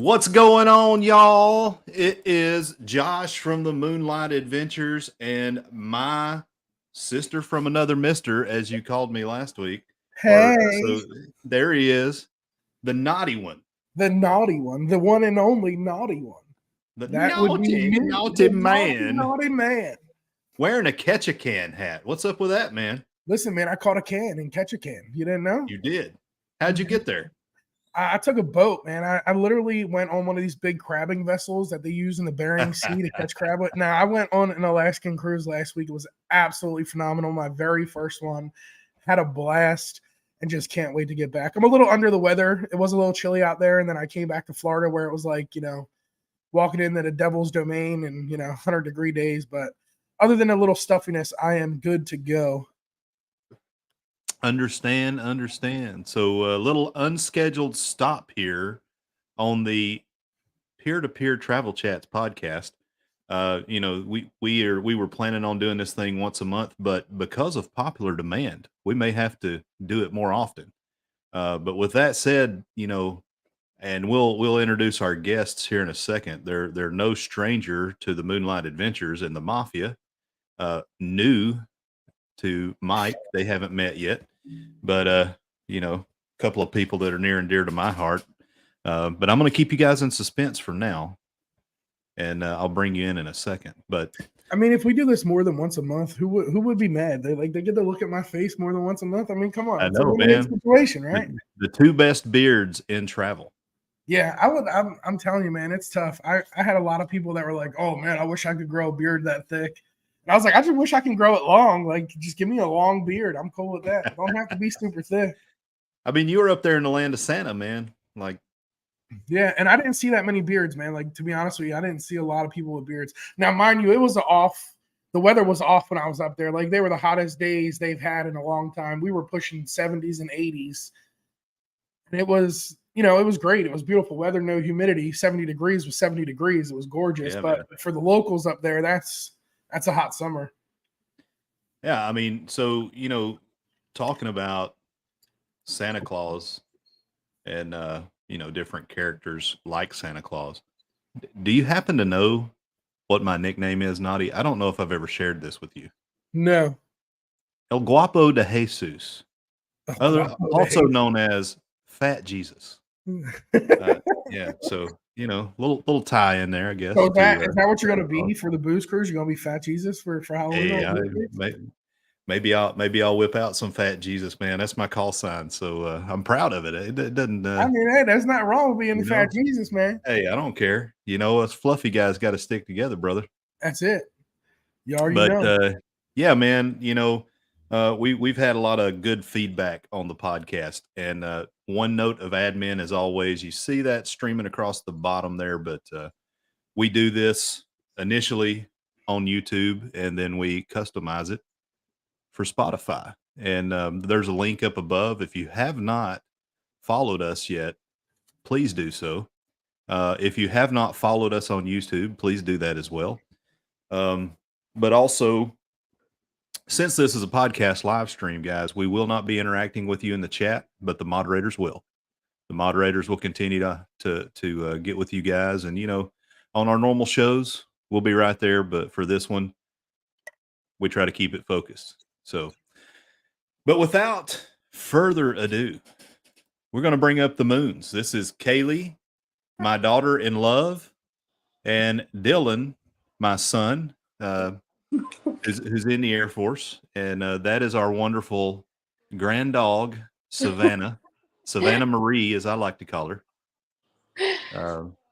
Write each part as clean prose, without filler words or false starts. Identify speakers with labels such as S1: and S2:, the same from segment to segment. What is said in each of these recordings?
S1: What's going on, y'all? It is Josh from the Moonlight Adventures and my sister from another mister, as you called me last week.
S2: Hey,
S1: So there he is, the naughty one.
S2: the naughty one, the one and only naughty one.
S1: The
S2: That would be me,
S1: naughty
S2: the
S1: man.
S2: naughty man.
S1: Wearing a catch-a-can hat. What's up with that, man?
S2: Listen, man, I caught a can and catch a can. You didn't know?
S1: You did. How'd you get there?
S2: I took a boat, man. I literally went on one of these big crabbing vessels that they use in the Bering Sea to catch crab with. Now, I went on an Alaskan cruise last week. It was absolutely phenomenal. My very first one. Had a blast and just can't wait to get back. I'm a little under the weather. It was a little chilly out there. And then I came back to Florida where it was like, walking into the devil's domain and, 100-degree days. But other than a little stuffiness, I am good to go.
S1: Understand. So a little unscheduled stop here on the Peer-to-Peer Travel Chats podcast. We were planning on doing this thing once a month, but because of popular demand, we may have to do it more often. But with that said, and we'll introduce our guests here in a second. They're no stranger to the Moonlight Adventures and the Mafia. New to Mike, they haven't met yet, but a couple of people that are near and dear to my heart. But I'm going to keep you guys in suspense for now, and I'll bring you in a second. But
S2: I mean, if we do this more than once a month, who would be mad? They get to look at my face more than once a month. I mean, come on,
S1: I
S2: it's
S1: know,
S2: a win-win
S1: man.
S2: situation, right?
S1: The two best beards in travel.
S2: Yeah, I'm telling you, man, it's tough. I had a lot of people that were like, "Oh man, I wish I could grow a beard that thick." And I was like, I just wish I can grow it long. Like, just give me a long beard. I'm cool with that. It don't have to be super thick.
S1: I mean, you were up there in the land of Santa, man. Like,
S2: yeah, and I didn't see that many beards, man. Like, to be honest with you, I didn't see a lot of people with beards. Now, mind you, it was off. The weather was off when I was up there. Like, they were the hottest days they've had in a long time. We were pushing 70s and 80s. And it was, it was great. It was beautiful weather, no humidity. 70 degrees was 70 degrees. It was gorgeous.
S1: Yeah,
S2: but
S1: man.
S2: For the locals up there, that's a hot summer.
S1: Yeah, I mean, so, talking about Santa Claus and, different characters like Santa Claus, do you happen to know what my nickname is, Naughty? I don't know if I've ever shared this with you.
S2: No.
S1: El Guapo de Jesus, also known as Fat Jesus. Yeah, so, little tie in there, I guess.
S2: So is that what you're going to be for the booze cruise? You're going to be Fat Jesus for Halloween?
S1: Hey, maybe I'll whip out some Fat Jesus, man. That's my call sign, so I'm proud of it. It doesn't.
S2: I mean, hey, there's not wrong with being the Fat Jesus, man.
S1: Hey, I don't care. Us fluffy guys got to stick together, brother.
S2: That's it. You already know.
S1: Yeah, man. We've had a lot of good feedback on the podcast, and one note of admin, as always, you see that streaming across the bottom there, but we do this initially on YouTube, and then we customize it for Spotify. And there's a link up above. If you have not followed us yet, please do so. If you have not followed us on YouTube, please do that as well. But also, since this is a podcast live stream, guys, we will not be interacting with you in the chat, but the moderators will. The moderators will continue to get with you guys. And, on our normal shows, we'll be right there. But for this one, we try to keep it focused. So, but without further ado, we're going to bring up the moons. This is Kaylea, my daughter in love, and Dylan, my son, who's in the Air Force, and that is our wonderful grand dog, Savannah, Savannah Marie, as I like to call her.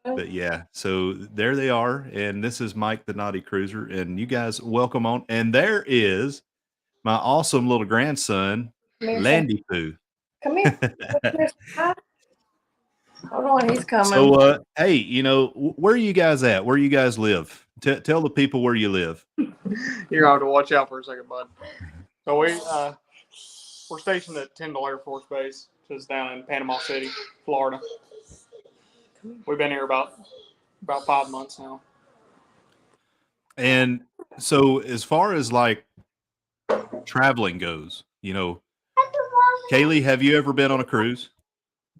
S1: But yeah, so there they are, and this is Mike, the Naughty Cruiser, and you guys welcome on. And there is my awesome little grandson, Landy Poo.
S3: Come here. Hold on, he's coming.
S1: So, hey, where are you guys at? Where you guys live? Tell the people where you live.
S4: You're going to have to watch out for a second, bud. So we're stationed at Tyndall Air Force Base, which is down in Panama City, Florida. We've been here about 5 months now.
S1: And so, as far as like traveling goes, Kaylea, have you ever been on a cruise?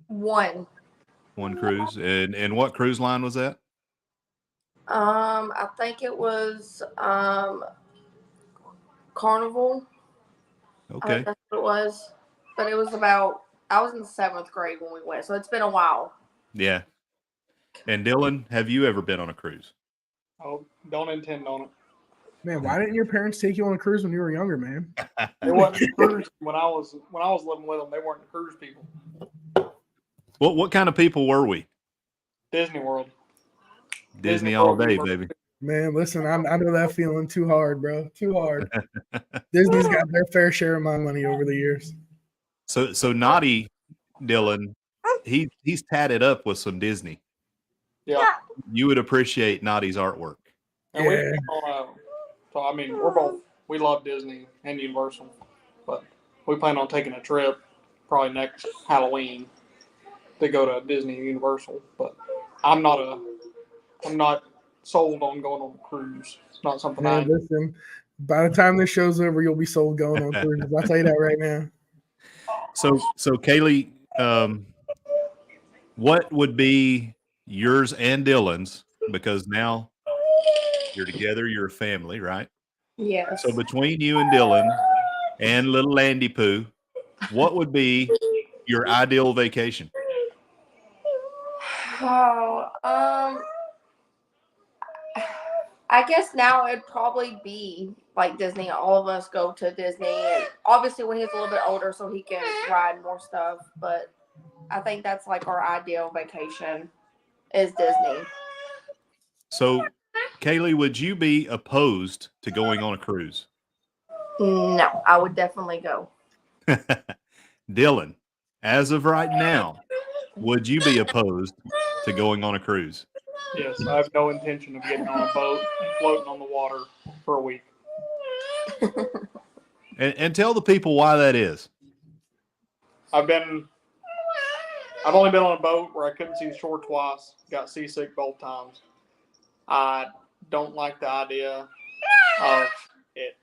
S3: One.
S1: One cruise. And what cruise line was that?
S3: I think it was Carnival. I
S1: Okay.
S3: think that's what it was. But it was about, I was in the 7th grade when we went, so it's been a while.
S1: Yeah. And Dylan, have you ever been on a cruise?
S4: Oh, don't intend on it.
S2: Man, why didn't your parents take you on a cruise when you were younger, man?
S4: They wasn't cruise when I was living with them. They weren't cruise people.
S1: What kind of people were we?
S4: Disney World.
S1: Disney all
S4: World,
S1: day, baby.
S2: Man, listen, I know that feeling too hard, bro. Too hard. Disney's got their fair share of my money over the years.
S1: So Nauti, Dylan, he's tatted up with some Disney.
S4: Yeah.
S1: You would appreciate Naughty's artwork.
S4: And so I mean, we love Disney and Universal, but we plan on taking a trip probably next Halloween to go to Disney and Universal. But I'm not sold on going on a cruise. It's not something
S2: Man, listen, by the time this show's over, you'll be sold going on cruises. I'll tell you that right now.
S1: So Kaylee, what would be yours and Dylan's, because now you're together, you're a family, right?
S3: Yes.
S1: So between you and Dylan and little Landy Poo, what would be your ideal vacation?
S3: Oh, I guess now it'd probably be like Disney. All of us go to Disney, and obviously when he's a little bit older, so he can ride more stuff. But I think that's like our ideal vacation is Disney.
S1: So, Kaylee, would you be opposed to going on a cruise?
S3: No, I would definitely go.
S1: Dylan, as of right now, would you be opposed to going on a cruise?
S4: Yes, I have no intention of getting on a boat and floating on the water for a week.
S1: And tell the people why that is.
S4: I've only been on a boat where I couldn't see the shore twice. Got seasick both times. I don't like the idea of it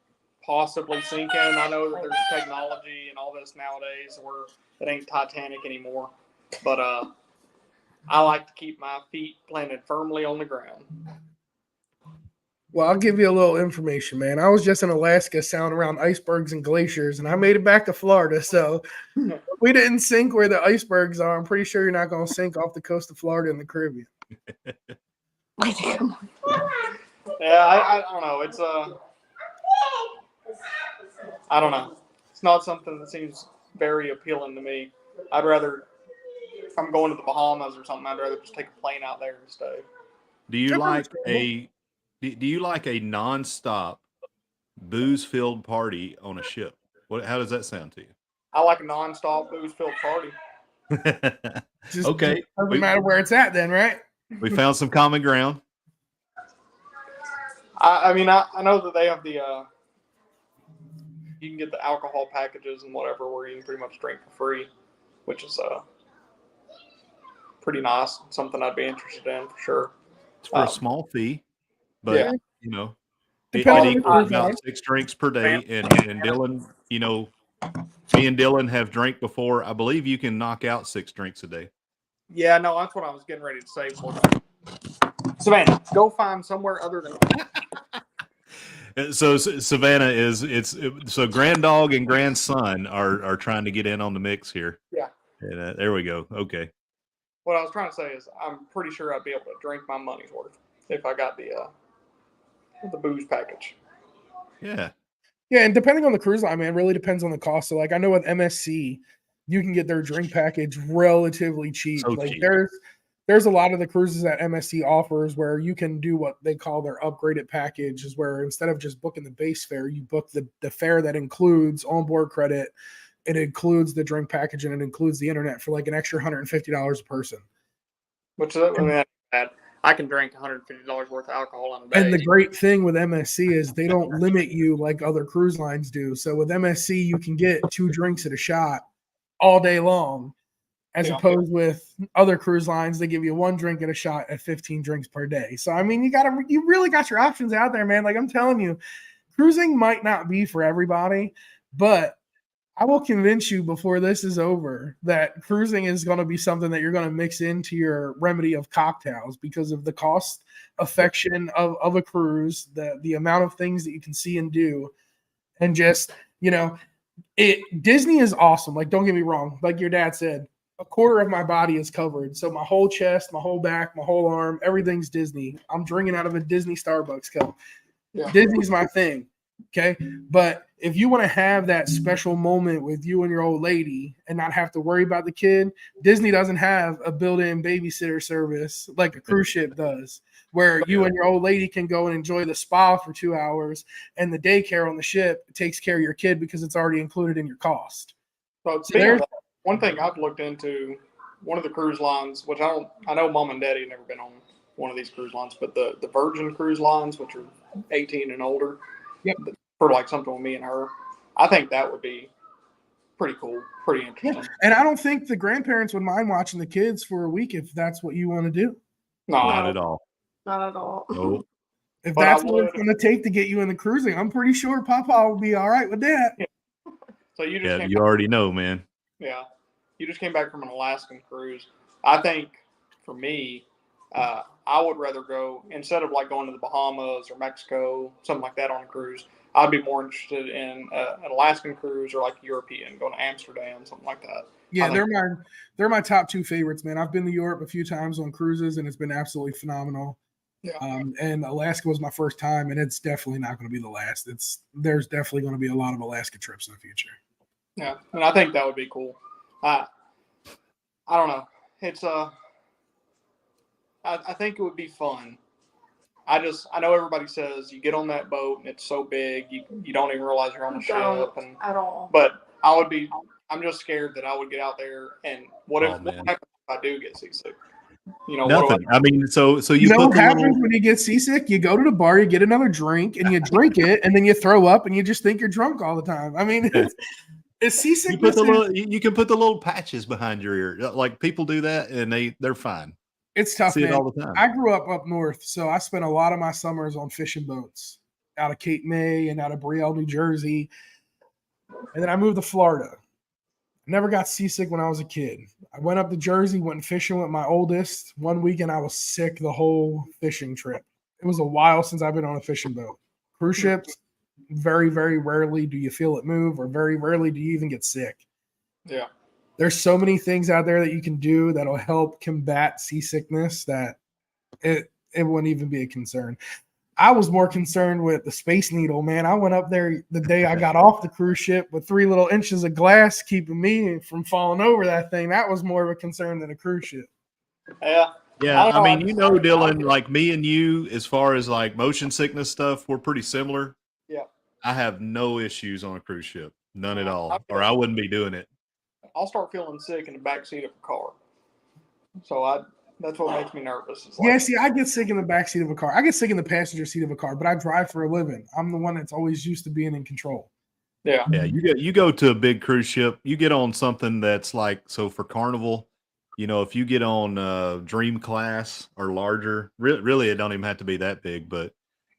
S4: possibly sinking. I know that there's technology and all this nowadays where it ain't Titanic anymore. But I like to keep my feet planted firmly on the ground.
S2: Well, I'll give you a little information, man. I was just in Alaska sailing around icebergs and glaciers, and I made it back to Florida. So we didn't sink where the icebergs are. I'm pretty sure you're not going to sink off the coast of Florida in the Caribbean.
S4: Yeah, I don't know. It's I don't know. It's not something that seems very appealing to me. I'd rather, if I'm going to the Bahamas or something, I'd rather just take a plane out there and stay.
S1: Do you like a nonstop booze-filled party on a ship? How does that sound to you?
S4: I like a nonstop booze-filled party.
S1: Okay.
S2: Doesn't matter where it's at then, right?
S1: We found some common ground.
S4: I mean, I know that they have the you can get the alcohol packages and whatever where you can pretty much drink for free, which is pretty nice. Something I'd be interested in for sure.
S1: It's for a small fee, but
S4: yeah.
S1: you know, it
S2: Depends on
S1: equals
S2: the
S1: about 6 drinks per day. And Dylan, you know, me and Dylan have drank before. I believe you can knock out 6 drinks a day.
S4: Yeah, no, that's what I was getting ready to say. Savannah, go find somewhere other than.
S1: So Savannah so Grand Dog and Grandson are trying to get in on the mix here.
S4: Yeah.
S1: And, there we go. Okay.
S4: What I was trying to say is I'm pretty sure I'd be able to drink my money's worth if I got the booze package.
S1: Yeah.
S2: Yeah, and depending on the cruise line, man, it really depends on the cost. So, like, I know with MSC, you can get their drink package relatively cheap.
S1: So
S2: like,
S1: cheap.
S2: there's a lot of the cruises that MSC offers where you can do what they call their upgraded package, is where instead of just booking the base fare, you book the fare that includes onboard credit, it includes the drink package, and it includes the internet for like an extra $150 a person.
S4: Which is bad. I can drink $150 worth of alcohol in a day.
S2: And the great thing with MSC is they don't limit you like other cruise lines do. So with MSC, you can get 2 drinks at a shot all day long, as opposed with other cruise lines, they give you 1 drink at a shot at 15 drinks per day. So, I mean, you really got your options out there, man. Like I'm telling you, cruising might not be for everybody, but I will convince you before this is over that cruising is going to be something that you're going to mix into your remedy of cocktails because of the cost affection of a cruise, the amount of things that you can see and do, and just, Disney is awesome. Like, don't get me wrong. Like your dad said, a quarter of my body is covered. So my whole chest, my whole back, my whole arm, everything's Disney. I'm drinking out of a Disney Starbucks cup.
S4: Yeah.
S2: Disney's my thing. Okay. But if you want to have that special moment with you and your old lady and not have to worry about the kid, Disney doesn't have a built-in babysitter service like a cruise ship does, where you and your old lady can go and enjoy the spa for 2 hours and the daycare on the ship takes care of your kid because it's already included in your cost.
S4: So there's one thing I've looked into, one of the cruise lines, which I know Mom and Daddy have never been on one of these cruise lines, but the Virgin cruise lines, which are 18 and older,
S2: yep,
S4: for like something with me and her, I think that would be pretty cool, pretty interesting.
S2: Yeah. And I don't think the grandparents would mind watching the kids for a week if that's what you want to do.
S4: No,
S1: Not at all.
S3: Not at all.
S1: Nope.
S2: If
S4: But
S2: that's
S4: I
S2: what it's
S4: would-
S2: going to take to get you in the cruising, I'm pretty sure Papa will be all right with that.
S4: Yeah. So you just
S1: Yeah,
S4: came
S1: you
S4: back,
S1: already know, man.
S4: yeah, you just came back from an Alaskan cruise. I think for me, I would rather go, instead of like going to the Bahamas or Mexico, something like that on a cruise, I'd be more interested in an Alaskan cruise or like European, going to Amsterdam, something like that.
S2: Yeah, they're my top two favorites, man. I've been to Europe a few times on cruises, and it's been absolutely phenomenal.
S4: Yeah.
S2: And Alaska was my first time, and it's definitely not going to be the last. There's definitely going to be a lot of Alaska trips in the future.
S4: Yeah, and I think that would be cool. I don't know. It's I think it would be fun. I know everybody says you get on that boat and it's so big you don't even realize you're on the ship, and
S3: At all.
S4: but I'm just scared that I would get out there and what happens if I do get seasick?
S1: Nothing. I mean, so you
S2: know
S1: put
S2: what
S1: the
S2: happens
S1: little,
S2: when you get seasick? You go to the bar, you get another drink, and you drink it, and then you throw up, and you just think you're drunk all the time. I mean, it's seasickness.
S1: You can put the little patches behind your ear. Like people do that, and they're fine.
S2: It's tough,
S1: See
S2: man.
S1: it all the time.
S2: I grew up north, so I spent a lot of my summers on fishing boats out of Cape May and out of Brielle, New Jersey. And then I moved to Florida. Never got seasick when I was a kid. I went up to Jersey, went fishing with my oldest. One weekend, I was sick the whole fishing trip. It was a while since I've been on a fishing boat. Cruise ships, very, very rarely do you feel it move, or very rarely do you even get sick.
S4: Yeah.
S2: There's so many things out there that you can do that'll help combat seasickness that it wouldn't even be a concern. I was more concerned with the Space Needle, man. I went up there the day I got off the cruise ship with 3 little inches of glass keeping me from falling over that thing. That was more of a concern than a cruise ship.
S4: Yeah.
S1: Yeah, I mean, Dylan, like me and you, as far as like motion sickness stuff, we're pretty similar.
S4: Yeah.
S1: I have no issues on a cruise ship, none at all, or I wouldn't be doing it.
S4: I'll start feeling sick in the back seat of a car. So that's what makes me nervous.
S2: Yeah, see, I get sick in the back seat of a car. I get sick in the passenger seat of a car, but I drive for a living. I'm the one that's always used to being in control.
S4: Yeah.
S1: Yeah, you go to a big cruise ship, you get on something that's like, so for Carnival, if you get on Dream Class or larger, really it don't even have to be that big, but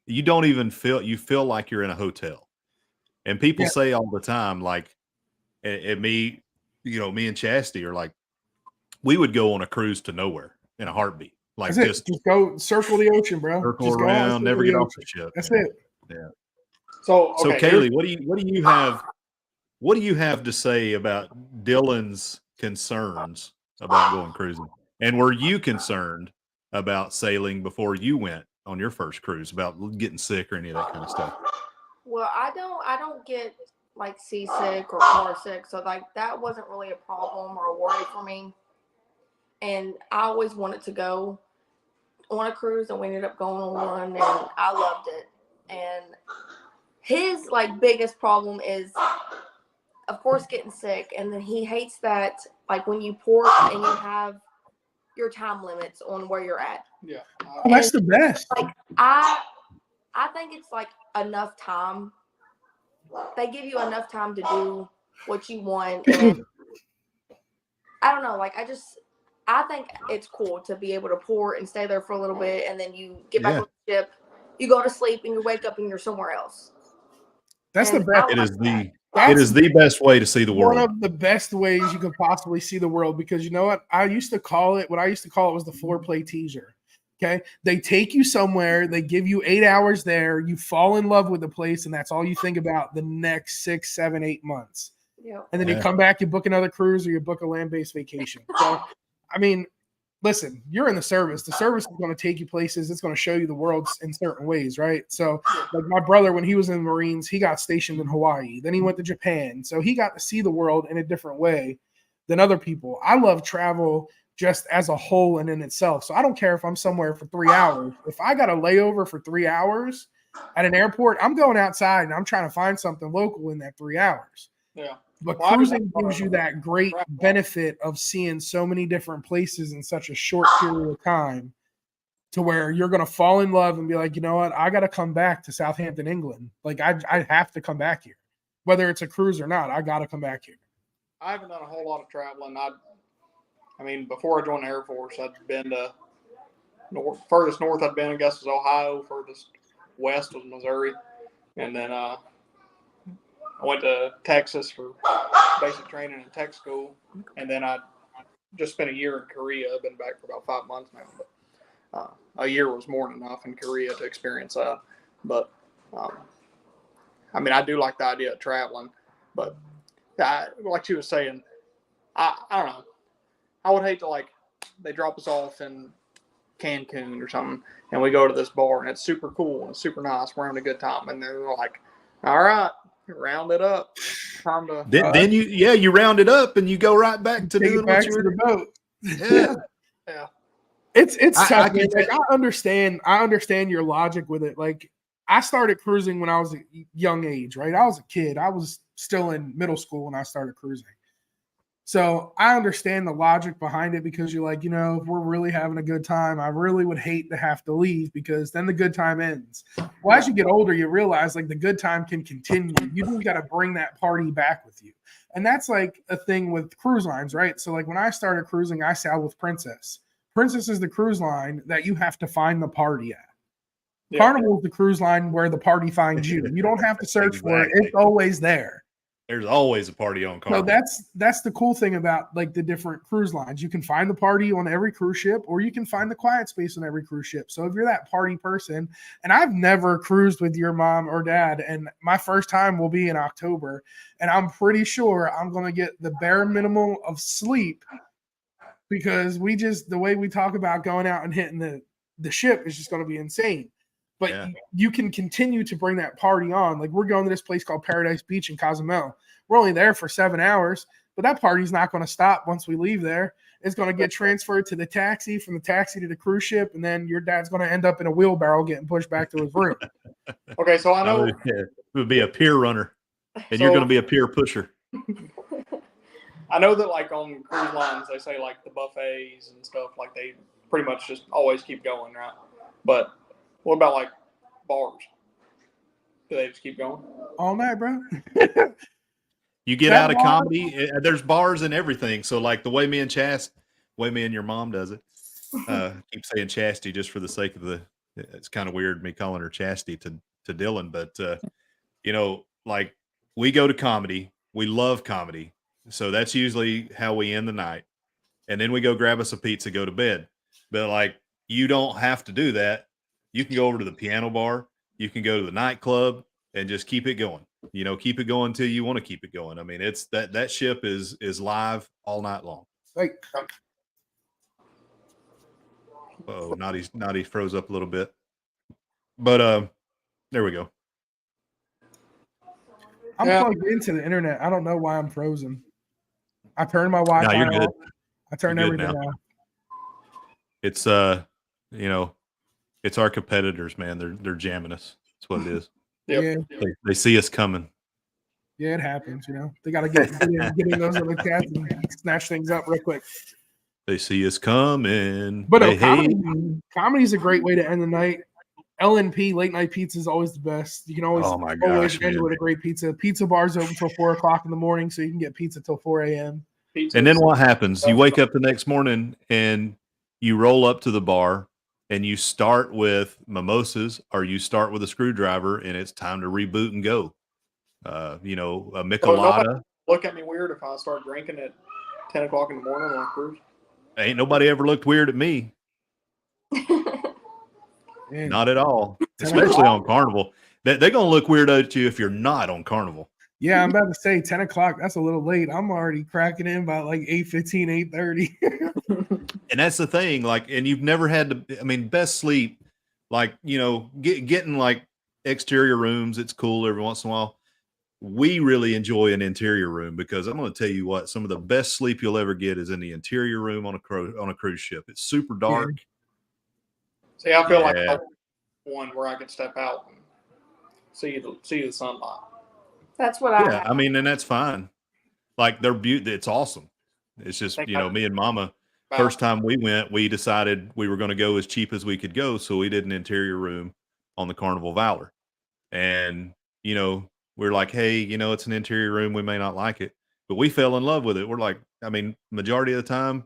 S1: you don't even feel like you're in a hotel. And people say all the time, like, and me, me and Chastity are like, we would go on a cruise to nowhere in a heartbeat. Like
S2: just go circle the ocean, bro.
S1: Circle
S2: just
S1: around, never get off the ship.
S2: That's it.
S1: Yeah.
S4: So
S1: Kaylee, what do you have to say about Dylan's concerns about going cruising? And were you concerned about sailing before you went on your first cruise, about getting sick or any of that kind of stuff?
S3: Well, I don't get like seasick or car sick, so like that wasn't really a problem or a worry for me. And I always wanted to go on a cruise, and we ended up going on one, and I loved it. And his like biggest problem is, of course, getting sick, and then he hates that like when you port and you have your time limits on where you're at.
S4: Yeah.
S2: That's the best.
S3: Like I think it's like enough time. They give you enough time to do what you want, and I don't know. Like I think it's cool to be able to port and stay there for a little bit, and then you get back on the ship, you go to sleep, and you wake up and you're somewhere else.
S2: That's the best.
S1: It is It is the best way to see the
S2: one
S1: world.
S2: of the best ways you could possibly see the world, because you know what? What I used to call it was the foreplay teaser. Okay. They take you somewhere, they give you 8 hours there, you fall in love with the place, and that's all you think about the next 6, 7, 8 months.
S3: Yeah.
S2: And then you come back, you book another cruise or you book a land-based vacation. So, I mean, listen, you're in the service. The service is going to take you places. It's going to show you the world in certain ways, right? So, like my brother, when he was in the Marines, he got stationed in Hawaii. Then he went to Japan. So he got to see the world in a different way than other people. I love travel just as a whole and in itself. So I don't care if I'm somewhere for 3 hours. If I got a layover for 3 hours at an airport, I'm going outside and I'm trying to find something local in that 3 hours.
S4: Yeah.
S2: But cruising gives you that great benefit of seeing so many different places in such a short period of time, to where you're going to fall in love and be like, you know what? I got to come back to Southampton, England. Like I have to come back here, whether it's a cruise or not. I got to come back here.
S4: I haven't done a whole lot of traveling. I mean, before I joined the Air Force, I'd been to furthest north I'd been, I guess, was Ohio. Furthest west was Missouri. And then I went to Texas for basic training in tech school. And then I just spent a year in Korea. I've been back for about 5 months now. But a year was more than enough in Korea to experience that. But, I mean, I do like the idea of traveling. But like she was saying, I don't know. I would hate to, like, they drop us off in Cancun or something, and we go to this bar, and it's super cool and super nice. We're having a good time, and they're like, all right, round it up. Time to
S1: Then you round it up and you go right back to doing what you
S2: to the boat.
S1: Yeah.
S4: yeah.
S2: It's tough.
S1: I can
S2: Like, I understand your logic with it. Like, I started cruising when I was a young age, right? I was a kid. I was still in middle school when I started cruising. So I understand the logic behind it, because you're like, you know, if we're really having a good time, I really would hate to have to leave, because then the good time ends. Well, as you get older, you realize like the good time can continue. You just got to bring that party back with you. And that's like a thing with cruise lines, right? So like when I started cruising, I sailed with Princess. Princess is the cruise line that you have to find the party at. Yeah. Carnival is the cruise line where the party finds you. You don't have to search for it. It's always there.
S1: There's always a party on Carnival.
S2: So that's the cool thing about like the different cruise lines. You can find the party on every cruise ship, or you can find the quiet space on every cruise ship. So if you're that party person, and I've never cruised with your mom or dad, and my first time will be in October, and I'm pretty sure I'm going to get the bare minimum of sleep, because the way we talk about going out and hitting the ship is just going to be insane. But you can continue to bring that party on. Like, we're going to this place called Paradise Beach in Cozumel. We're only there for 7 hours, but that party's not going to stop once we leave there. It's going to get transferred to the taxi, from the taxi to the cruise ship, and then your dad's going to end up in a wheelbarrow getting pushed back to his room.
S4: Okay, so I know
S1: it would be a pier runner, and you're going to be a pier pusher.
S4: I know that, like, on cruise lines, they say, like, the buffets and stuff, like, they pretty much just always keep going, right? But what about, like, bars? Do they just keep going?
S2: All night, bro.
S1: You get out of comedy, there's bars and everything. So, like, the way me and your mom does it, keep saying Chastity just for the sake of it's kind of weird me calling her Chastity to Dylan. But, you know, like, we go to comedy. We love comedy. So that's usually how we end the night. And then we go grab us a pizza, go to bed. But, like, you don't have to do that. You can go over to the piano bar. You can go to the nightclub and just keep it going. You know, keep it going till you want to keep it going. I mean, it's that ship is live all night long.
S2: Like,
S1: Naughty froze up a little bit. But there we go.
S2: I'm plugged into the internet. I don't know why I'm frozen. I turned my Wi-Fi
S1: you're good.
S2: off. I turned everything off.
S1: It's you know, it's our competitors, man. They're jamming us. That's what it is.
S2: Yeah.
S1: They see us coming.
S2: Yeah, it happens, you know. They got to get in those other cats and snatch things up real quick.
S1: They see us coming.
S2: But comedy is a great way to end the night. LNP, late night pizza, is always the best. You can always, end with a great pizza. Pizza bars open till 4 o'clock in the morning, so you can get pizza till 4 a.m.
S1: And then what happens? You wake up the next morning and you roll up to the bar and you start with mimosas, or you start with a screwdriver, and it's time to reboot and go. You know, a
S4: So nobody
S1: Michelada.
S4: look at me weird if I start drinking at 10 o'clock in the morning on a cruise.
S1: Ain't nobody ever looked weird at me.
S2: Man,
S1: Not at all.
S2: 10
S1: Especially
S2: o'clock?
S1: on Carnival. They're gonna look weird at you if you're not on Carnival.
S2: Yeah, I'm about to say 10 o'clock. That's a little late. I'm already cracking in by like 8:15, 8:30.
S1: And that's the thing, like, and you've never had to, I mean, best sleep, like, you know, getting like exterior rooms, it's cool every once in a while. We really enjoy an interior room because I'm going to tell you what, some of the best sleep you'll ever get is in the interior room on a cruise ship. It's super dark.
S4: See, I feel
S1: Yeah.
S4: like I want one where I can step out and see the sunlight.
S3: That's what I
S1: Yeah,
S3: have.
S1: I mean, and that's fine. Like they're beautiful. It's awesome. It's just,
S4: Think
S1: you know,
S4: I-
S1: me and Mama, first time we went, we decided we were going to go as cheap as we could go. So we did an interior room on the Carnival Valor. And, you know, we're like, hey, you know, it's an interior room. We may not like it, but we fell in love with it. We're like, I mean, majority of the time.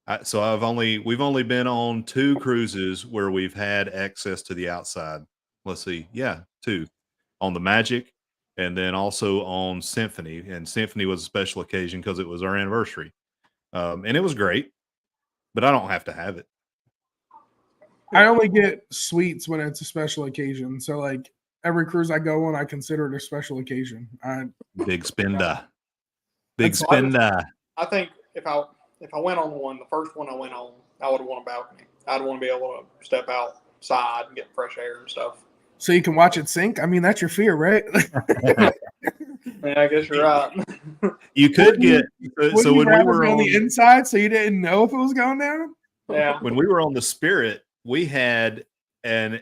S1: We've only been on 2 cruises where we've had access to the outside. Let's see. Yeah, 2 on the Magic and then also on Symphony. And Symphony was a special occasion because it was our anniversary. And it was great, but I don't have to have it.
S2: I only get suites when it's a special occasion. So like every cruise I go on, I consider it a special occasion.
S1: Big spender. Big
S2: That's-
S1: spender.
S4: I think if I went on one, the first one I went on, I would want a balcony. I'd want to be able to step outside and get fresh air and stuff.
S2: So you can watch it sink. I mean, that's your fear, right?
S4: Yeah, I guess you're right.
S1: You could get
S2: Wouldn't
S1: so
S2: you
S1: when we
S2: rather
S1: were
S2: be on the
S1: on
S2: inside, so you didn't know if it was going down?
S4: Yeah.
S1: when we were on the Spirit, we had an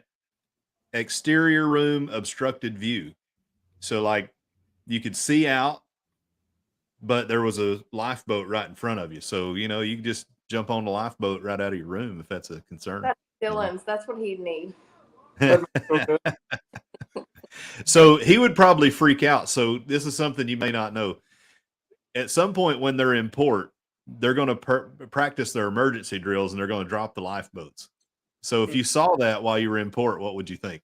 S1: exterior room obstructed view. So like you could see out, but there was a lifeboat right in front of you. So, you know, you could just jump on the lifeboat right out of your room if that's a concern.
S3: That's Dylan's. That's what he'd need.
S1: So he would probably freak out. So this is something you may not know. At some point when they're in port, they're going to practice their emergency drills and they're going to drop the lifeboats. So if you saw that while you were in port, what would you think?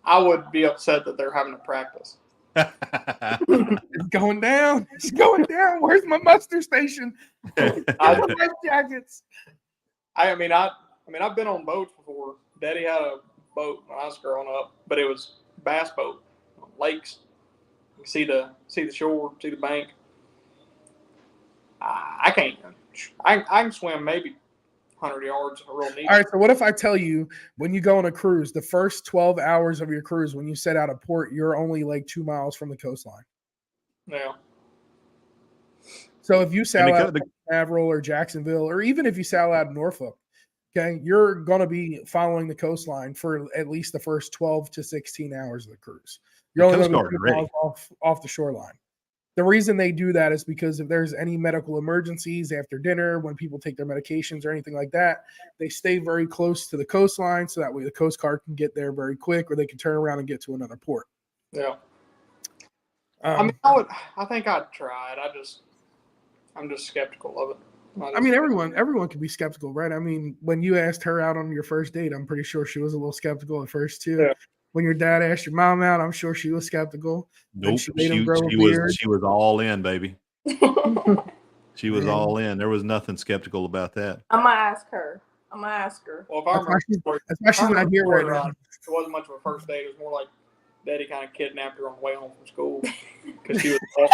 S4: I would be upset that they're having to practice.
S2: It's going down. It's going down. Where's my muster station?
S4: I-
S2: Life jackets.
S4: I mean, I've been on boats before. Daddy had a boat when I was growing up, but it was bass boat, lakes. You see the shore, see the bank. I can't. I can swim maybe 100 yards real neat.
S2: All right. So what if I tell you when you go on a cruise, the first 12 hours of your cruise, when you set out of port, you're only like 2 miles from the coastline.
S4: Yeah.
S2: So if you sail out of Canaveral or Jacksonville, or even if you sail out of Norfolk, okay, you're going to be following the coastline for at least the first 12 to 16 hours of the cruise. You're only going to be 2 miles off the shoreline. The reason they do that is because if there's any medical emergencies after dinner, when people take their medications or anything like that, they stay very close to the coastline so that way the Coast Guard can get there very quick, or they can turn around and get to another port.
S4: Yeah.
S2: I
S4: mean, I think I'd try it. I'm just skeptical of it.
S2: I mean, everyone can be skeptical, right? I mean, when you asked her out on your first date, I'm pretty sure she was a little skeptical at first too. Yeah. When your dad asked your mom out, I'm sure she was skeptical.
S1: Nope, she was all in, baby. She was all in. There was nothing skeptical about that.
S3: I'm gonna ask her.
S4: Well, if I remember,
S2: she's not here right now.
S4: It wasn't much of a first date. It was more like Daddy kind of kidnapped her on the way home from school because she was.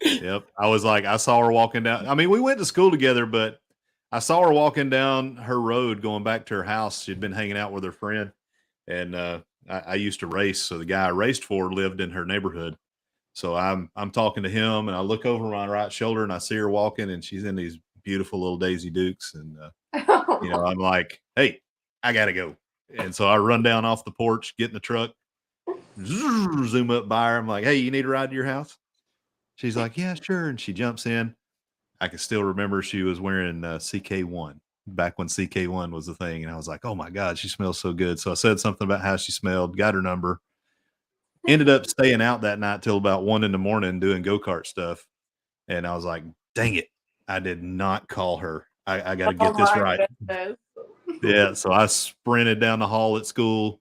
S1: Yep. I was like, I saw her walking down. I mean, we went to school together, but I saw her walking down her road going back to her house. She'd been hanging out with her friend, and I used to race. So the guy I raced for lived in her neighborhood. So I'm talking to him, and I look over my right shoulder, and I see her walking, and she's in these beautiful little Daisy Dukes, and you know, I'm like, hey, I gotta go, and so I run down off the porch, get in the truck, zoom up by her. I'm like, hey, you need a ride to your house? She's like, yeah, sure, and she jumps in. I can still remember she was wearing CK1 back when CK1 was the thing. And I was like, oh my God, she smells so good. So I said something about how she smelled, got her number, ended up staying out that night till about 1 a.m. doing go-kart stuff. And I was like, dang it, I did not call her. I got to get this right.
S3: Goodness.
S1: Yeah, so I sprinted down the hall at school,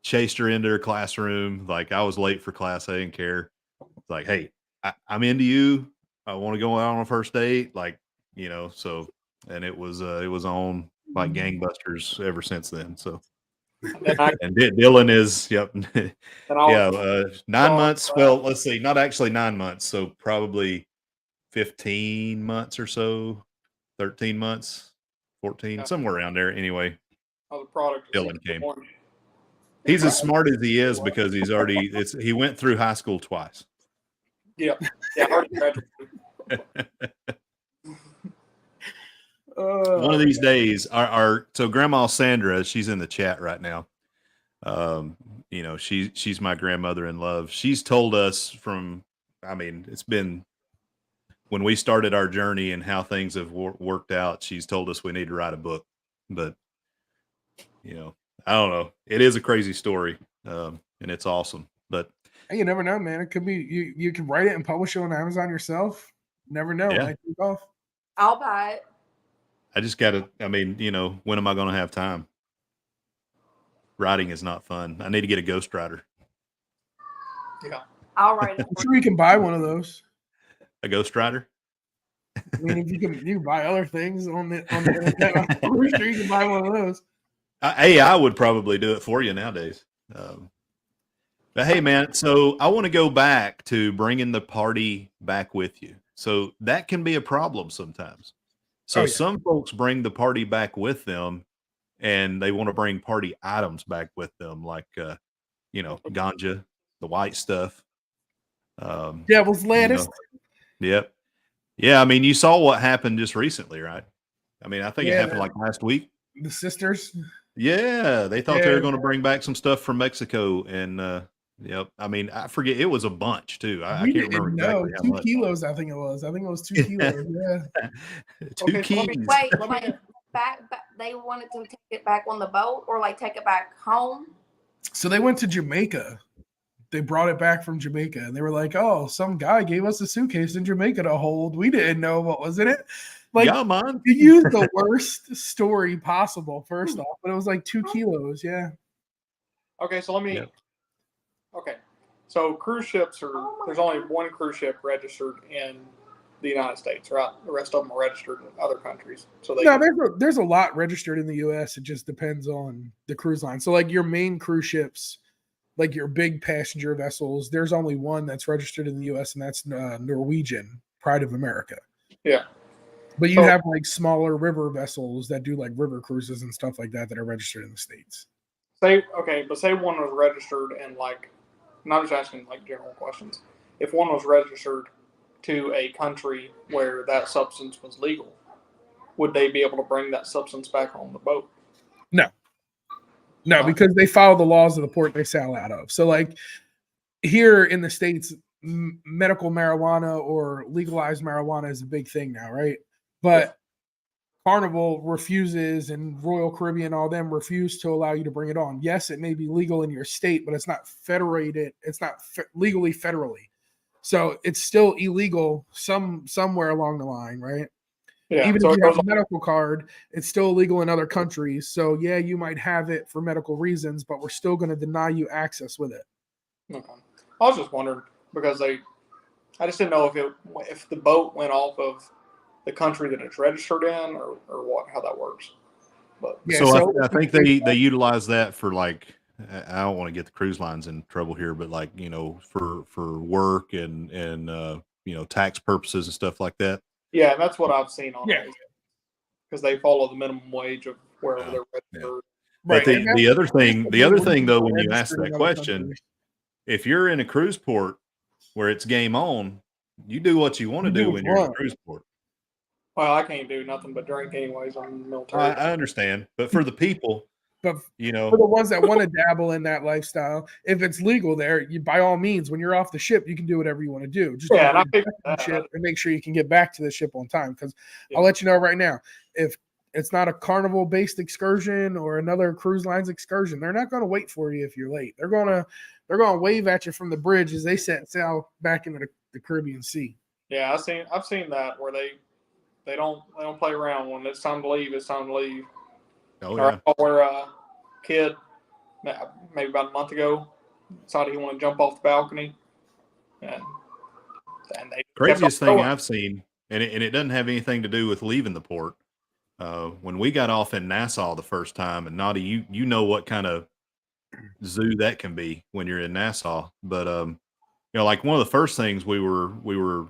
S1: chased her into her classroom. Like I was late for class. I didn't care. Like, hey, I'm into you. I want to go out on a first date. Like, so, and it was on like gangbusters ever since then. So,
S4: And I,
S1: and Dylan is, yep.
S4: and I
S1: Yeah.
S4: was
S1: 9 months. Well, let's see, not actually 9 months. So probably 15 months or so, 13 months, 14, somewhere around there. Anyway,
S4: I was a product of
S1: Dylan came.
S4: 61.
S1: He's as smart as he is because he went through high school twice.
S4: Yeah, I already graduated.
S1: One of these days, so Grandma Sandra, she's in the chat right now. She's my grandmother in love. She's told us it's been when we started our journey and how things have worked out. She's told us we need to write a book, but I don't know. It is a crazy story, and it's awesome. But
S2: you never know, man. It could be you can write it and publish it on Amazon yourself. Never know.
S1: Yeah.
S2: Might take off.
S3: I'll buy it.
S1: I just gotta. When am I going to have time? Writing is not fun. I need to get a ghostwriter.
S4: Yeah,
S3: I'll write it.
S2: I'm sure you can buy one of those.
S1: A ghostwriter?
S2: I mean, if you can buy other things on the internet, I'm pretty sure you can buy one of those.
S1: AI would probably do it for you nowadays. But hey, man, so I want to go back to bringing the party back with you. So that can be a problem sometimes. So some folks bring the party back with them, and they want to bring party items back with them, like ganja, the white stuff.
S2: Devil's lettuce.
S1: Yep. Yeah, you saw what happened just recently, right? I think it happened like last week.
S2: The sisters.
S1: Yeah, they thought they were going to bring back some stuff from Mexico, and yep. I forget, it was a bunch too. I can't remember exactly how
S2: 2
S1: much.
S2: kilos. I think it was 2 kilos. Yeah.
S1: 2 keys.
S3: Wait, back. They wanted to take it back on the boat, or like take it back home.
S2: So they went to Jamaica. They brought it back from Jamaica, and they were like, "Oh, some guy gave us a suitcase in Jamaica to hold. We didn't know what was in it." Like,
S1: yeah, man.
S2: you used the worst story possible. First off, but it was like 2 kilos. Yeah.
S4: Okay, so let me. Yep. Okay, so cruise ships there's only one cruise ship registered in the United States, right? The rest of them are registered in other countries. So
S2: there's a lot registered in the U.S. It just depends on the cruise line. So like your main cruise ships, like your big passenger vessels, there's only one that's registered in the U.S. and that's Norwegian, Pride of America.
S4: Yeah.
S2: But you have like smaller river vessels that do like river cruises and stuff like that are registered in the States.
S4: Say one was registered in and I'm just asking like general questions. If one was registered to a country where that substance was legal, would they be able to bring that substance back on the boat?
S2: No, because they follow the laws of the port they sail out of. So like here in the States, medical marijuana or legalized marijuana is a big thing now, right? But Carnival refuses, and Royal Caribbean, all them refuse to allow you to bring it on. Yes, it may be legal in your state, but it's not federated. It's not legally federally. So it's still illegal somewhere along the line, right? Yeah, even if you have a medical card, it's still illegal in other countries. So yeah, you might have it for medical reasons, but we're still going to deny you access with it.
S4: Okay. I was just wondering because I just didn't know if the boat went off of the country that it's registered in or how that works. But
S1: yeah, so I think they utilize that for like, I don't want to get the cruise lines in trouble here, but like, for work and tax purposes and stuff like that.
S4: Yeah, that's what I've seen on it. Because they follow the minimum wage of wherever they're registered.
S1: But the other thing though, when you ask that question, if you're in a cruise port where it's game on, you do what you want to do when you're in a cruise port.
S4: Well, I can't do nothing but drink anyways. I'm in the military.
S1: I understand, but for the people,
S2: but for the ones that want to dabble in that lifestyle, if it's legal there, you by all means, when you're off the ship, you can do whatever you want to do. Just and make sure you can get back to the ship on time. Because I'll let you know right now, if it's not a Carnival-based excursion or another cruise lines excursion, they're not going to wait for you if you're late. They're gonna wave at you from the bridge as they set sail back into the Caribbean Sea.
S4: Yeah, I've seen that where they don't play around. When it's time to leave, it's time to leave.
S1: Oh yeah.
S4: Where a kid, maybe about a month ago, decided he wanted to jump off the balcony, and they
S1: Craziest
S4: kept on
S1: thing
S4: going.
S1: I've seen, and it doesn't have anything to do with leaving the port. When we got off in Nassau the first time, and Naughty, you know what kind of zoo that can be when you're in Nassau. But like one of the first things we were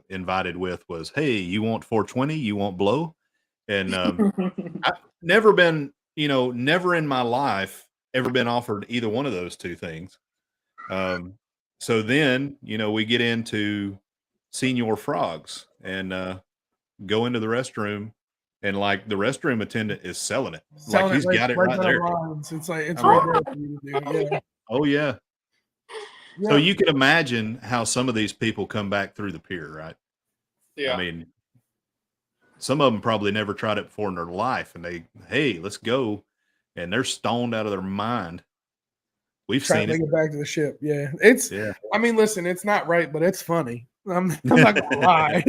S1: invited with was, hey, you want 420? You want blow? And I've never been, never in my life ever been offered either one of those two things. So then, we get into senior frogs and go into the restroom, and like the restroom attendant is selling it. Like
S2: Selling
S1: he's
S2: it
S1: got it
S2: right
S1: right
S2: down
S1: there.
S2: the lines. It's like it's
S1: I'm
S2: right
S1: like,
S2: there for you to do. Yeah.
S1: oh yeah. So
S2: Yeah.
S1: you can imagine how some of these people come back through the pier, right?
S4: Yeah.
S1: I mean, some of them probably never tried it before in their life, and hey, let's go, and they're stoned out of their mind. We've
S2: Trying
S1: seen
S2: to
S1: it.
S2: make it back to the ship. Yeah. It's
S1: Yeah.
S2: I mean, listen, it's not right, but it's funny. I'm not gonna lie.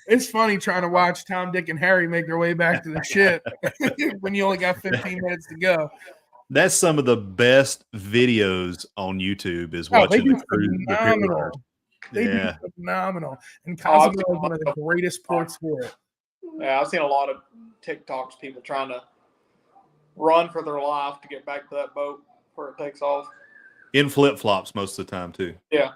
S2: It's funny trying to watch Tom, Dick, and Harry make their way back to the ship when you only got 15 minutes to go.
S1: That's some of the best videos on YouTube is
S2: Oh, they
S1: watching
S2: do
S1: the pier runners.
S2: phenomenal. They do
S1: Yeah.
S2: phenomenal. And
S4: Oh, I've
S2: Cozumel is one of the greatest ports for it.
S4: Yeah, I've seen a lot of TikToks, people trying to run for their life to get back to that boat where it takes off.
S1: In flip-flops most of the time too.
S4: Yeah.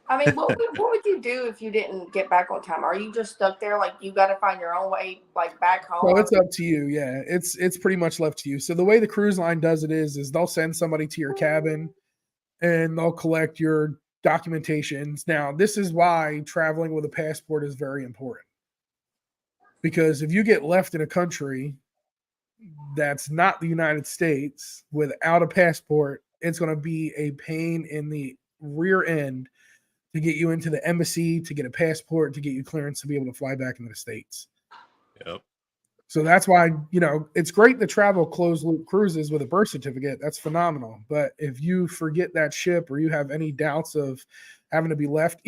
S3: I mean, what would you do if you didn't get back on time? Are you just stuck there? Like you got to find your own way, like back home?
S2: So it's up to you. Yeah, it's pretty much left to you. So the way the cruise line does it is they'll send somebody to your cabin, and they'll collect your documentations. Now, this is why traveling with a passport is very important, because if you get left in a country that's not the United States without a passport, it's going to be a pain in the rear end to get you into the embassy, to get a passport, to get you clearance to be able to fly back into the States.
S1: Yep.
S2: So that's why, it's great to travel closed loop cruises with a birth certificate. That's phenomenal. But if you forget that ship, or you have any doubts of having to be left,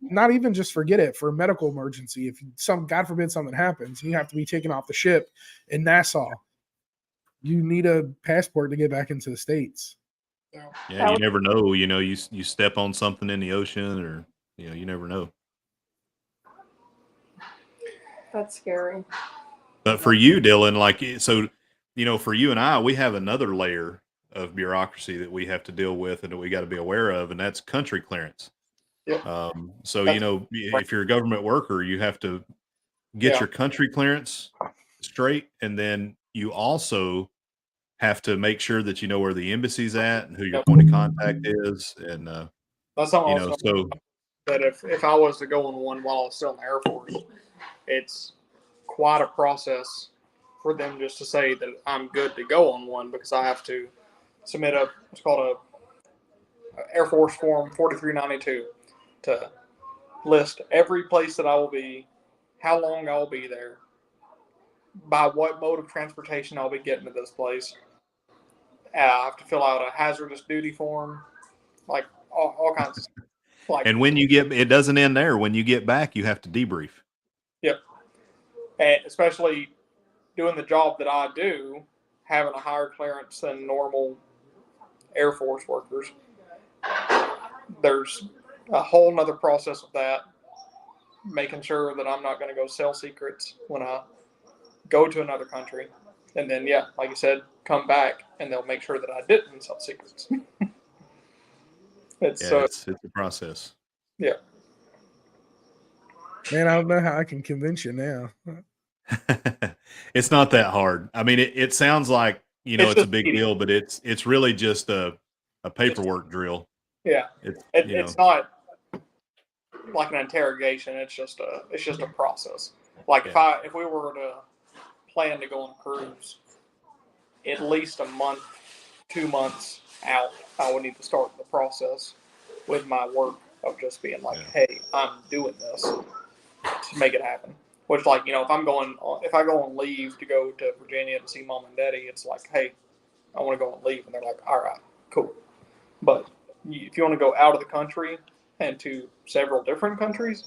S2: not even just forget it, for a medical emergency, if God forbid something happens, you have to be taken off the ship in Nassau, you need a passport to get back into the States.
S1: Yeah, you never know. You step on something in the ocean, or you never know.
S3: That's scary.
S1: But for you, Dylan, for you and I, we have another layer of bureaucracy that we have to deal with and that we got to be aware of, and that's country clearance.
S4: Yep.
S1: If you're a government worker, you have to get your country clearance straight, and then you also have to make sure that you know where the embassy's at and who your point of contact is, and
S4: that's something so that if I was to go on one while I was still in the Air Force, it's quite a process for them just to say that I'm good to go on one, because I have to submit what's called a Air Force Form 4392 to list every place that I will be, how long I'll be there, by what mode of transportation I'll be getting to this place. I have to fill out a hazardous duty form, like all kinds of stuff.
S1: And when you get, it doesn't end there. When you get back, you have to debrief.
S4: Yep. And especially doing the job that I do, having a higher clearance than normal Air Force workers, there's a whole nother process of that, making sure that I'm not going to go sell secrets when I go to another country. And then, like you said, come back and they'll make sure that I didn't sell secrets. It's
S1: a process.
S4: Yeah.
S2: Man, I don't know how I can convince you now.
S1: It's not that hard. I mean, it sounds like, it's a big deal, but it's really just a paperwork drill.
S4: Yeah. It's not like an interrogation. It's just a process. Like if we were to plan to go on a cruise, at least a month, 2 months out, I would need to start the process with my work of just being like, hey, I'm doing this to make it happen. Which, if I go on leave to go to Virginia to see mom and daddy, it's like, hey, I want to go on leave. And they're like, all right, cool. But if you want to go out of the country and to several different countries,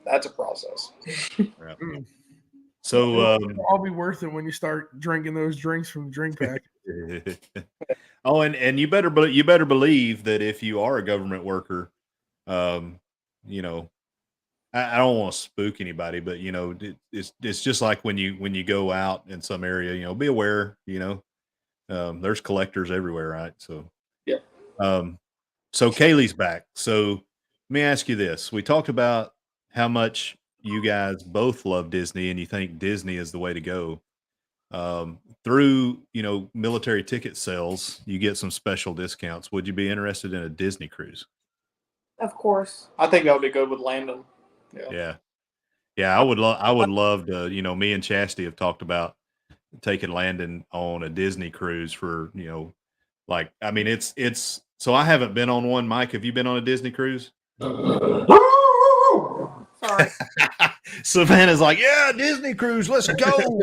S4: that's a process.
S1: So,
S2: It'll all be worth it when you start drinking those drinks from the drink pack.
S1: oh, and you better believe that if you are a government worker, you know, I don't want to spook anybody, but you know, it's just like when you go out in some area, you know, be aware, you know, there's collectors everywhere, right? So,
S4: Yeah.
S1: So Kaylee's back. So let me ask you this: we talked about how much you guys both love Disney, and you think Disney is the way to go. Through military ticket sales, you get some special discounts. Would you be interested in a Disney cruise?
S3: Of course.
S4: I think that would be good with Landon.
S1: Yeah. I would love to. Me and Chastity have talked about taking Landon on a Disney cruise for like, I mean, it's. So I haven't been on one. Mike, have you been on a Disney cruise?
S3: Sorry.
S1: Savannah's like, yeah, Disney cruise, let's go.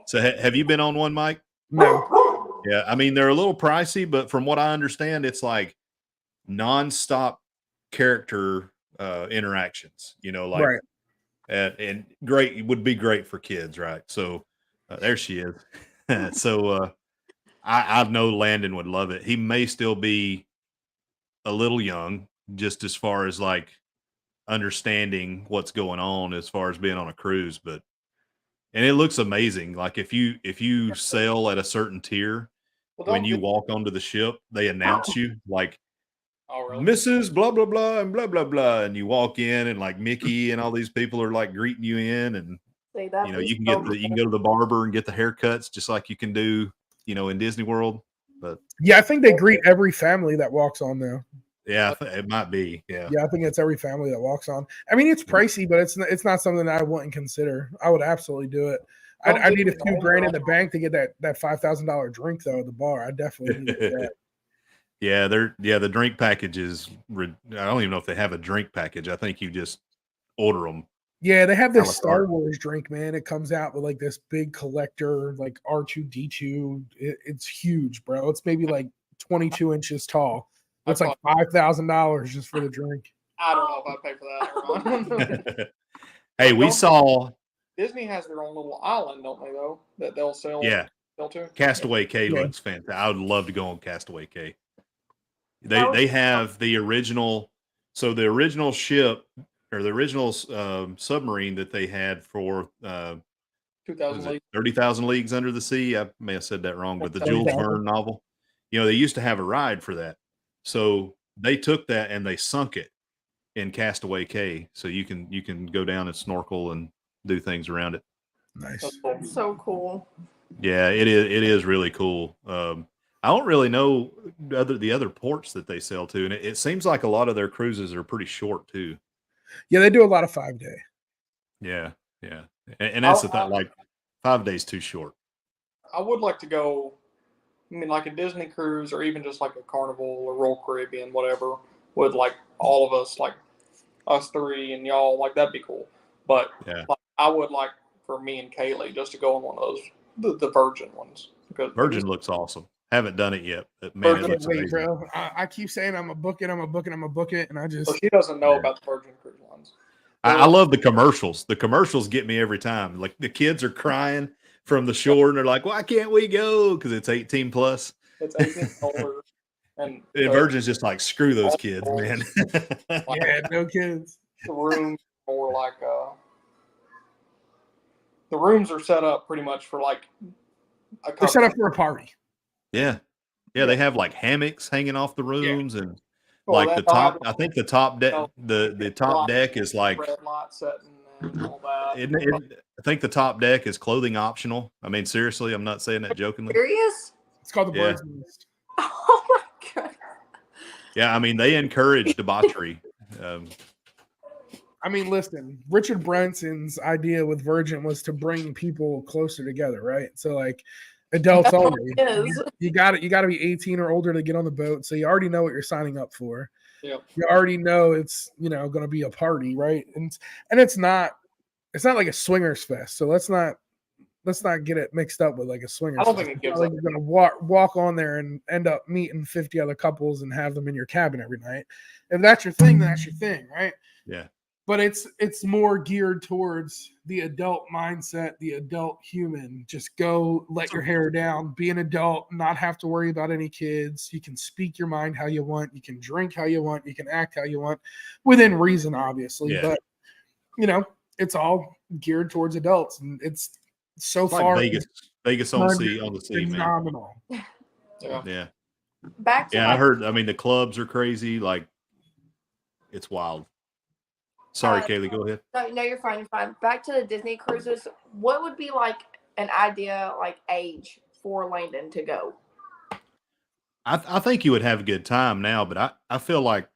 S1: So have you been on one, Mike?
S2: No.
S1: Yeah, I mean, they're a little pricey, but from what I understand, it's like nonstop character interactions, like,
S2: Right.
S1: and great, it would be great for kids, right? So there she is. So I know Landon would love it. He may still be a little young, just as far as like understanding what's going on as far as being on a cruise, and it looks amazing. Like if you sail at a certain tier, when you walk onto the ship, they announce you like,
S4: oh, really?
S1: Mrs. blah blah blah and blah blah blah, and you walk in and like Mickey and all these people are like greeting you in, and
S3: See, that
S1: you can go to the barber and get the haircuts just like you can do in Disney World. But
S2: yeah, I think they greet every family that walks on there.
S1: Yeah, it might be. Yeah.
S2: Yeah, I think it's every family that walks on. I mean, it's pricey, but it's not something that I wouldn't consider. I would absolutely do it. I need a few grand in the bank to get that $5,000 drink though at the bar. I definitely need that.
S1: Yeah, the drink package is. I don't even know if they have a drink package. I think you just order them.
S2: Yeah, they have this Star Wars drink, man. It comes out with like this big collector, like R2D2. It's huge, bro. It's maybe like 22 inches tall. It's like $5,000 just for the drink.
S4: I don't know if I'd pay for that.
S1: Hey, we saw
S4: Disney has their own little island, don't they? Though that they'll sell.
S1: Yeah,
S4: sell to.
S1: Castaway Cay looks fantastic. I would love to go on Castaway Cay. They have the original. So the original ship or the original submarine that they had for 30,000 Leagues Under the Sea. I may have said that wrong, but the Jules Verne novel. They used to have a ride for that. So they took that and they sunk it in Castaway Cay, so you can go down and snorkel and do things around it.
S2: Nice.
S3: That's so cool.
S1: Yeah, it is really cool. I don't really know the other ports that they sell to, and it seems like a lot of their cruises are pretty short too.
S2: Yeah, they do a lot of 5-day.
S1: Yeah, and that's the thing. Like 5 days too short.
S4: I would like to go. I mean, like a Disney cruise or even just like a Carnival or Royal Caribbean, whatever, with like all of us, like us three and y'all, like that'd be cool. But like, I would like for me and Kaylee just to go on one of those, the Virgin ones. Because
S1: Virgin looks awesome. Haven't done it yet, but man, it looks amazing.
S2: Bro. I keep saying I'm a book it, and I just.
S4: So she doesn't know about the Virgin cruise lines.
S1: I love the commercials. The commercials get me every time. Like the kids are crying from the shore, and they're like, "Why can't we go?" Because it's 18 plus.
S4: It's 18 older, and
S1: Virgin's just like, screw those kids, man.
S2: Yeah, no kids.
S4: The rooms are like the rooms are set up pretty much for like
S2: they're set up for a party.
S1: Yeah, they have like hammocks hanging off the rooms, and
S4: well,
S1: like the top. I think the top deck, the top deck is like
S4: red light setting and all that.
S1: I think the top deck is clothing optional. I mean, seriously, I'm not saying that jokingly.
S3: Serious?
S2: It's called the Bird's Nest.
S3: Oh my god.
S1: Yeah, I mean, they encourage debauchery.
S2: I mean, listen, Richard Branson's idea with Virgin was to bring people closer together, right? So like adults only. You got to be 18 or older to get on the boat, so you already know what you're signing up for.
S4: Yep.
S2: You already know it's going to be a party, right? And it's not like a swingers fest. So let's not get it mixed up with like a swingers.
S4: I don't
S2: fest.
S4: think it gives
S2: like you're going to walk on there and end up meeting 50 other couples and have them in your cabin every night. If that's your thing, then that's your thing, right?
S1: Yeah.
S2: but it's more geared towards the adult mindset, the adult human. Just go, let your hair down, be an adult, not have to worry about any kids. You can speak your mind how you want, you can drink how you want, you can act how you want, within reason, obviously.
S1: Yeah.
S2: But it's all geared towards adults, and it's so
S1: It's
S2: far
S1: like Vegas on the sea, man.
S2: phenomenal.
S1: Yeah.
S3: Back to
S1: Yeah, I heard. I mean, the clubs are crazy. Like, it's wild. Sorry, Kaylee, go ahead.
S3: No, you're fine. You're fine. Back to the Disney cruises. What would be like an idea, like age for Landon to go?
S1: I think he would have a good time now, but I feel like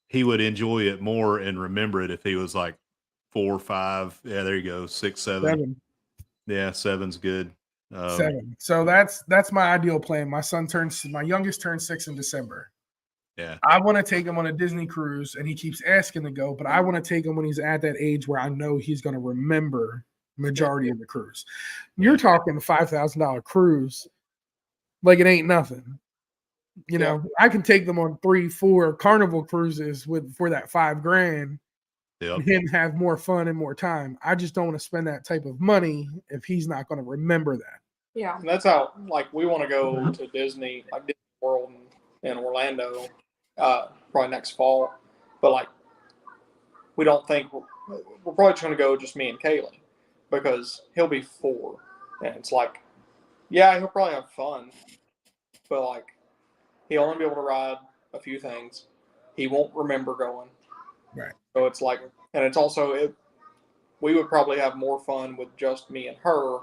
S1: he would enjoy it more and remember it if he was like 4 or 5. Yeah, there you go. 6, 7.
S2: 7.
S1: Yeah, 7's good.
S2: 7. So that's my ideal plan. My youngest turns 6 in December.
S1: Yeah.
S2: I want to take him on a Disney cruise, and he keeps asking to go, but I want to take him when he's at that age where I know he's going to remember majority of the cruise. You're talking $5,000 cruise, like it ain't nothing. You know, I can take them on 3, 4 Carnival cruises for that $5,000.
S1: Yep.
S2: Him have more fun and more time. I just don't want to spend that type of money if he's not going to remember that.
S3: Yeah.
S4: And that's how, like, we want to go to Disney, like Disney World in Orlando, probably next fall. But, like, we don't think we're probably trying to go just me and Kaylee because he'll be 4. And it's like, yeah, he'll probably have fun. But, like, he'll only be able to ride a few things. He won't remember going.
S2: Right.
S4: So it's like, and it's also, we would probably have more fun with just me and her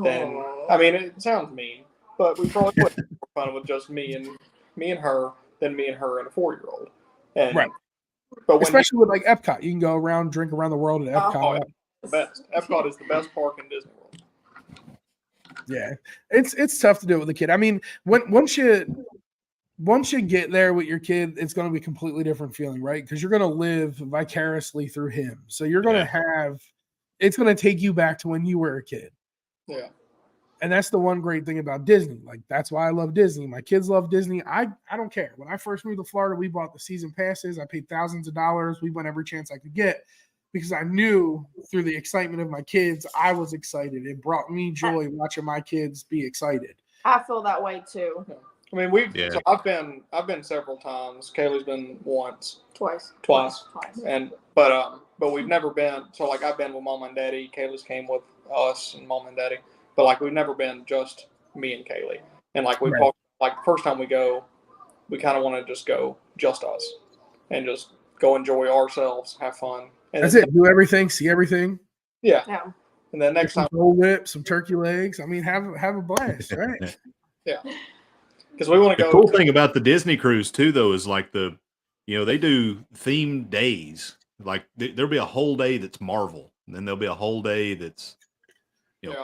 S4: than, I mean, it sounds mean, but we probably would have more fun with just me and her than me and her and a 4-year-old. And,
S2: right.
S4: But
S2: especially with like Epcot, you can go around, drink around the world at Epcot.
S4: Oh, yeah. The best. Epcot is the best park in Disney World.
S2: Yeah, it's tough to do it with a kid. I mean, once you get there with your kid, it's going to be a completely different feeling, right? Because you're going to live vicariously through him. So you're going to have, it's going to take you back to when you were a kid.
S4: Yeah.
S2: And that's the one great thing about Disney. Like, that's why I love Disney. My kids love Disney. I don't care. When I first moved to Florida, we bought the season passes. I paid thousands of dollars. We went every chance I could get because I knew through the excitement of my kids, I was excited. It brought me joy watching my kids be excited.
S3: I feel that way too.
S4: I mean, so I've been several times. Kaylee's been once,
S3: twice,
S4: and but we've never been. So like I've been with Mom and Daddy. Kaylee's came with us and Mom and Daddy, but like we've never been just me and Kaylee. And like we talked, like first time we go, we kind of want to just go just us, and just go enjoy ourselves, have fun. And
S2: that's it. Do everything, see everything.
S4: Yeah. And then next time,
S2: roll whip, some turkey legs. I mean, have a blast, right?
S4: Yeah. Because we want to go.
S1: The cool thing about the Disney cruise too, though, is like they do themed days. Like there'll be a whole day that's Marvel, and then there'll be a whole day that's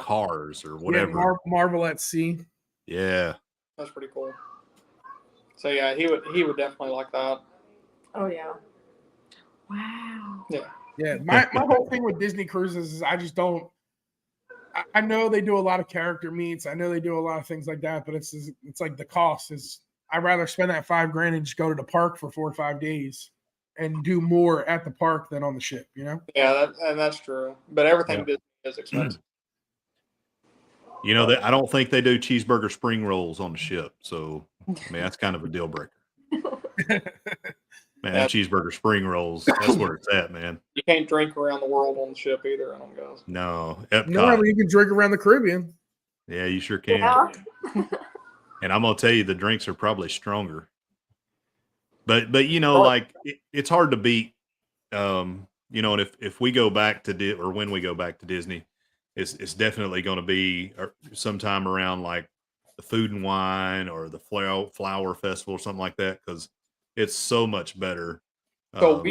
S1: Cars or whatever.
S2: Yeah, Marvel at sea.
S1: Yeah,
S4: that's pretty cool. So yeah, he would definitely like that.
S3: Oh yeah. Wow.
S2: Yeah. My whole thing with Disney cruises is I just don't. I know they do a lot of character meets. I know they do a lot of things like that, but it's like the cost is. I'd rather spend that $5,000 and just go to the park for 4 or 5 days and do more at the park than on the ship. You know?
S4: Yeah, that's true. But everything is expensive.
S1: I don't think they do cheeseburger spring rolls on the ship, so I mean that's kind of a deal breaker. Man, cheeseburger spring rolls, that's where it's at, man.
S4: You can't drink around the world on the ship either, I don't guess.
S1: No.
S2: No, you can drink around the Caribbean.
S1: Yeah, you sure can.
S3: Yeah.
S1: And I'm going to tell you, the drinks are probably stronger. But like, it's hard to beat, and if we go back to, or when we go back to Disney, it's definitely going to be sometime around like the Food and Wine or the Flower Festival or something like that, because it's so much better.
S4: So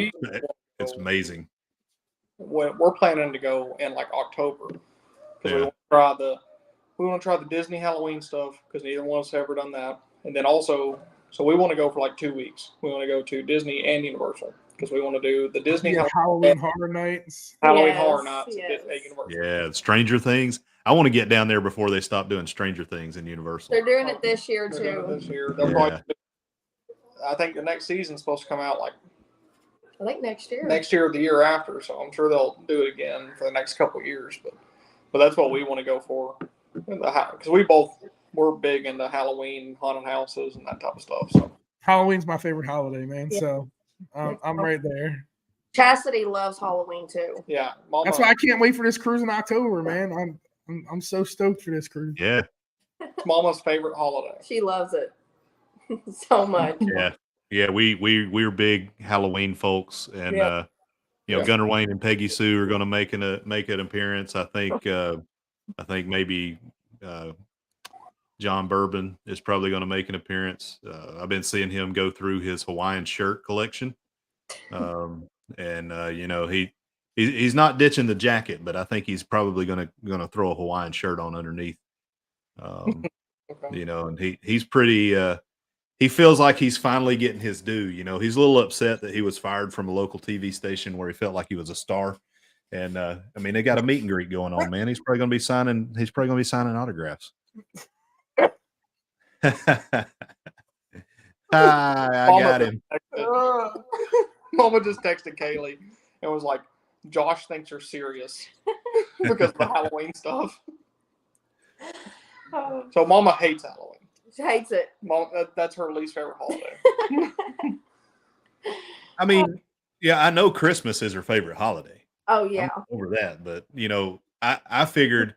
S1: it's amazing.
S4: We're planning to go in like October because we want to try the Disney Halloween stuff because neither one of us have ever done that. And then also, so we want to go for like 2 weeks. We want to go to Disney and Universal because we want to do the Disney
S2: Halloween Horror Nights.
S4: Halloween Horror Nights at Universal.
S1: Yeah, Stranger Things. I want to get down there before they stop doing Stranger Things in Universal.
S3: They're doing it this year too.
S4: They'll probably, I think the next season's supposed to come out like
S3: I think next year.
S4: Next year or the year after. So I'm sure they'll do it again for the next couple of years. But that's what we want to go for. Because we're big into Halloween, haunted houses, and that type of stuff. So
S2: Halloween's my favorite holiday, man.
S3: Yeah.
S2: So I'm right there.
S3: Chastity loves Halloween too.
S4: yeah, Mama,
S2: That's why I can't wait for this cruise in October, man. I'm so stoked for this cruise.
S1: Yeah.
S4: it's Mama's favorite holiday.
S3: She loves it so much.
S1: Yeah. We're big Halloween folks, and
S3: Yeah.
S1: Gunnar Wayne and Peggy Sue are going to make an appearance. I think maybe John Bourbon is probably going to make an appearance. I've been seeing him go through his Hawaiian shirt collection, and he's not ditching the jacket, but I think he's probably going to throw a Hawaiian shirt on underneath.
S4: Okay.
S1: And he's pretty. He feels like he's finally getting his due. He's a little upset that he was fired from a local TV station where he felt like he was a star. And they got a meet and greet going on, man. He's probably going to be signing autographs. I got him.
S4: Mama just texted Kaylee and was like, "Josh thinks you're serious because of the Halloween stuff." So Mama hates Halloween.
S3: She hates it.
S4: Mom, that's her least favorite holiday.
S1: I know Christmas is her favorite holiday.
S3: Oh yeah.
S1: I'm over that, but I figured.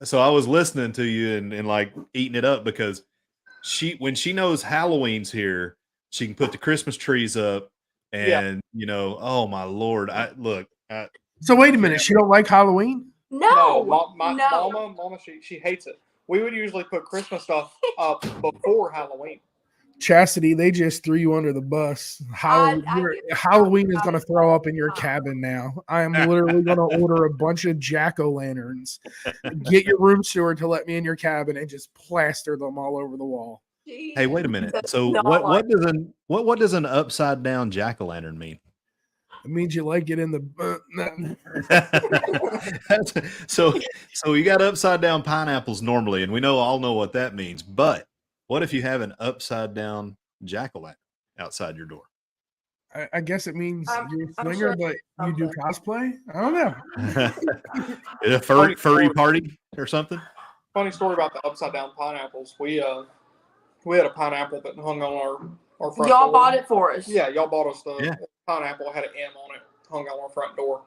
S1: So I was listening to you and like eating it up because when she knows Halloween's here, she can put the Christmas trees up, and oh my Lord,
S2: So wait a minute, she don't like Halloween?
S3: No,
S4: Mama, she hates it. We would usually put Christmas stuff up before Halloween.
S2: Chastity, they just threw you under the bus. Halloween is going to throw up in your cabin now. I am literally going to order a bunch of jack-o'-lanterns. Get your room steward to let me in your cabin and just plaster them all over the wall.
S1: Hey, wait a minute. So what does an upside down jack-o'-lantern mean?
S2: It means you like it in the.
S1: So you got upside down pineapples normally, and we all know what that means. But what if you have an upside down jack-o'-lantern outside your door?
S2: I guess it means you're a swinger,
S3: sure
S2: but you do cosplay. I don't know.
S1: A furry party or something?
S4: Funny story about the upside down pineapples. We had a pineapple that hung on our front
S3: Y'all
S4: door.
S3: bought it for us.
S4: Yeah, y'all bought us the pineapple, had an M on it, hung on our front door.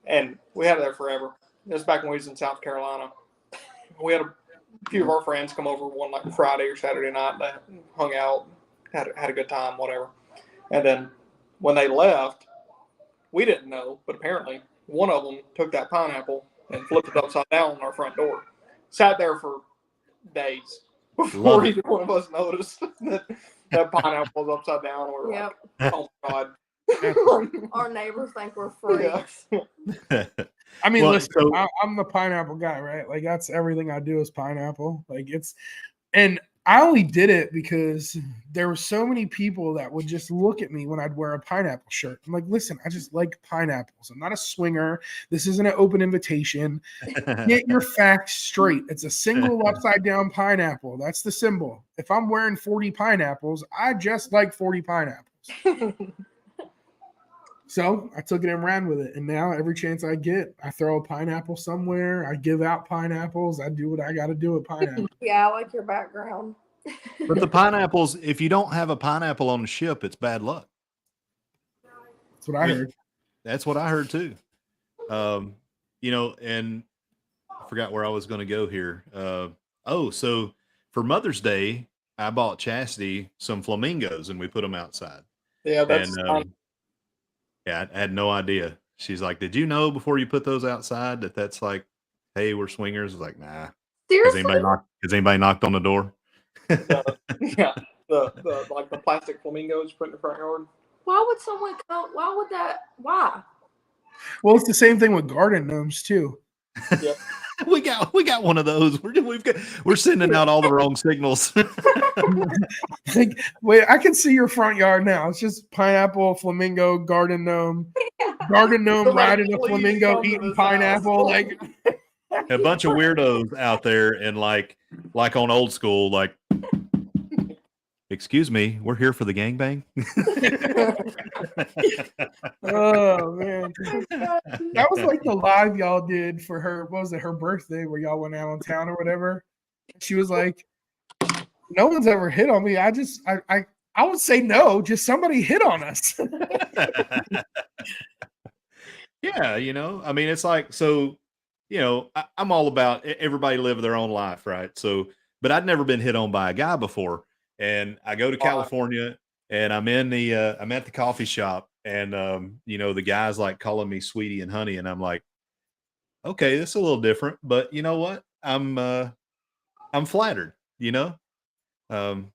S4: And we had it there forever. It was back when we was in South Carolina. We had a few of our friends come over one like Friday or Saturday night. They hung out, had a good time, whatever. And then when they left, we didn't know, but apparently one of them took that pineapple and flipped it upside down on our front door. Sat there for days before either one of us noticed that pineapple was upside down. We were like, oh my God.
S3: Our neighbors think we're freaks.
S2: Yeah. I mean, listen, I'm the pineapple guy, right? Like that's everything I do is pineapple. And I only did it because there were so many people that would just look at me when I'd wear a pineapple shirt. I'm like, listen, I just like pineapples. I'm not a swinger. This isn't an open invitation. Get your facts straight. It's a single upside down pineapple. That's the symbol. If I'm wearing 40 pineapples, I just like 40 pineapples. So I took it and ran with it. And now every chance I get, I throw a pineapple somewhere. I give out pineapples. I do what I got to do with pineapple.
S3: Yeah, I like your background.
S1: But the pineapples, if you don't have a pineapple on the ship, it's bad luck.
S2: That's what I heard.
S1: That's what I heard too. And I forgot where I was going to go here. So for Mother's Day, I bought Chastity some flamingos and we put them outside.
S4: Yeah, that's
S1: yeah, I had no idea. She's like, "Did you know before you put those outside that's like, hey, we're swingers?" I was like, "Nah."
S3: Seriously?
S1: Has anybody knocked on the door?
S4: The plastic flamingos put in the front yard.
S3: Why would someone come? Why would that? Why?
S2: Well, it's the same thing with garden gnomes too.
S4: Yeah.
S1: We got one of those. We're sending out all the wrong signals.
S2: Wait, I can see your front yard now. It's just pineapple, flamingo, garden gnome, riding a flamingo, eating pineapple. Like
S1: a bunch of weirdos out there, and like on Old School, like excuse me, we're here for the gangbang.
S2: Oh man, that was like the live y'all did for her. What was it? Her birthday, where y'all went out on town or whatever. She was like, "No one's ever hit on me. I would say no. Just somebody hit on us."
S1: Yeah, I mean, it's like, so, I'm all about everybody live their own life, right? So, but I'd never been hit on by a guy before, and I go to California, and I'm at the coffee shop, and the guy's like calling me sweetie and honey, and I'm like, okay, this is a little different, but you know what? I'm flattered, um,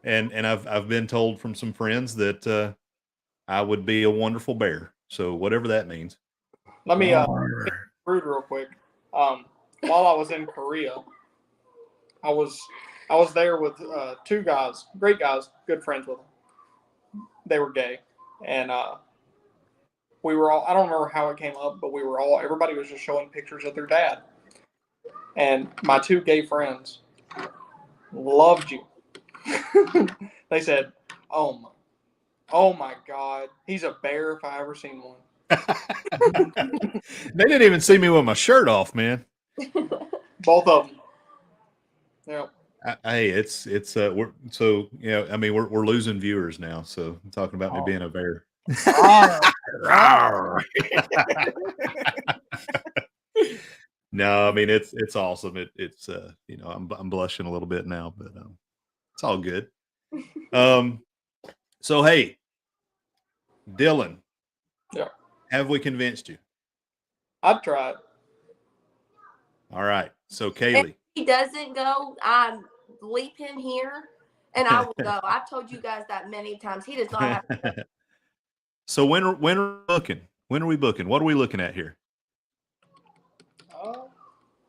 S1: and I've been told from some friends that I would be a wonderful bear. So whatever that means.
S4: Let me rude real quick. While I was in Korea, I was there with two guys, great guys, good friends with them. They were gay, and we were all, I don't remember how it came up, but everybody was just showing pictures of their dad. And my two gay friends loved you. They said, oh my God, he's a bear if I ever seen one.
S1: They didn't even see me with my shirt off, man.
S4: Both of them. Yeah.
S1: Hey, it's we're so, I mean, we're losing viewers now, so I'm talking about me being a bear. No, I mean, it's awesome. It's I'm blushing a little bit now, but it's all good. So hey, Dylan.
S4: Yeah.
S1: Have we convinced you?
S4: I've tried.
S1: All right. So Kaylee.
S3: If he doesn't go, I leave him here and I will go. I've told you guys that many times. He does not have to go.
S1: So when are we booking? When are we booking? What are we looking at here?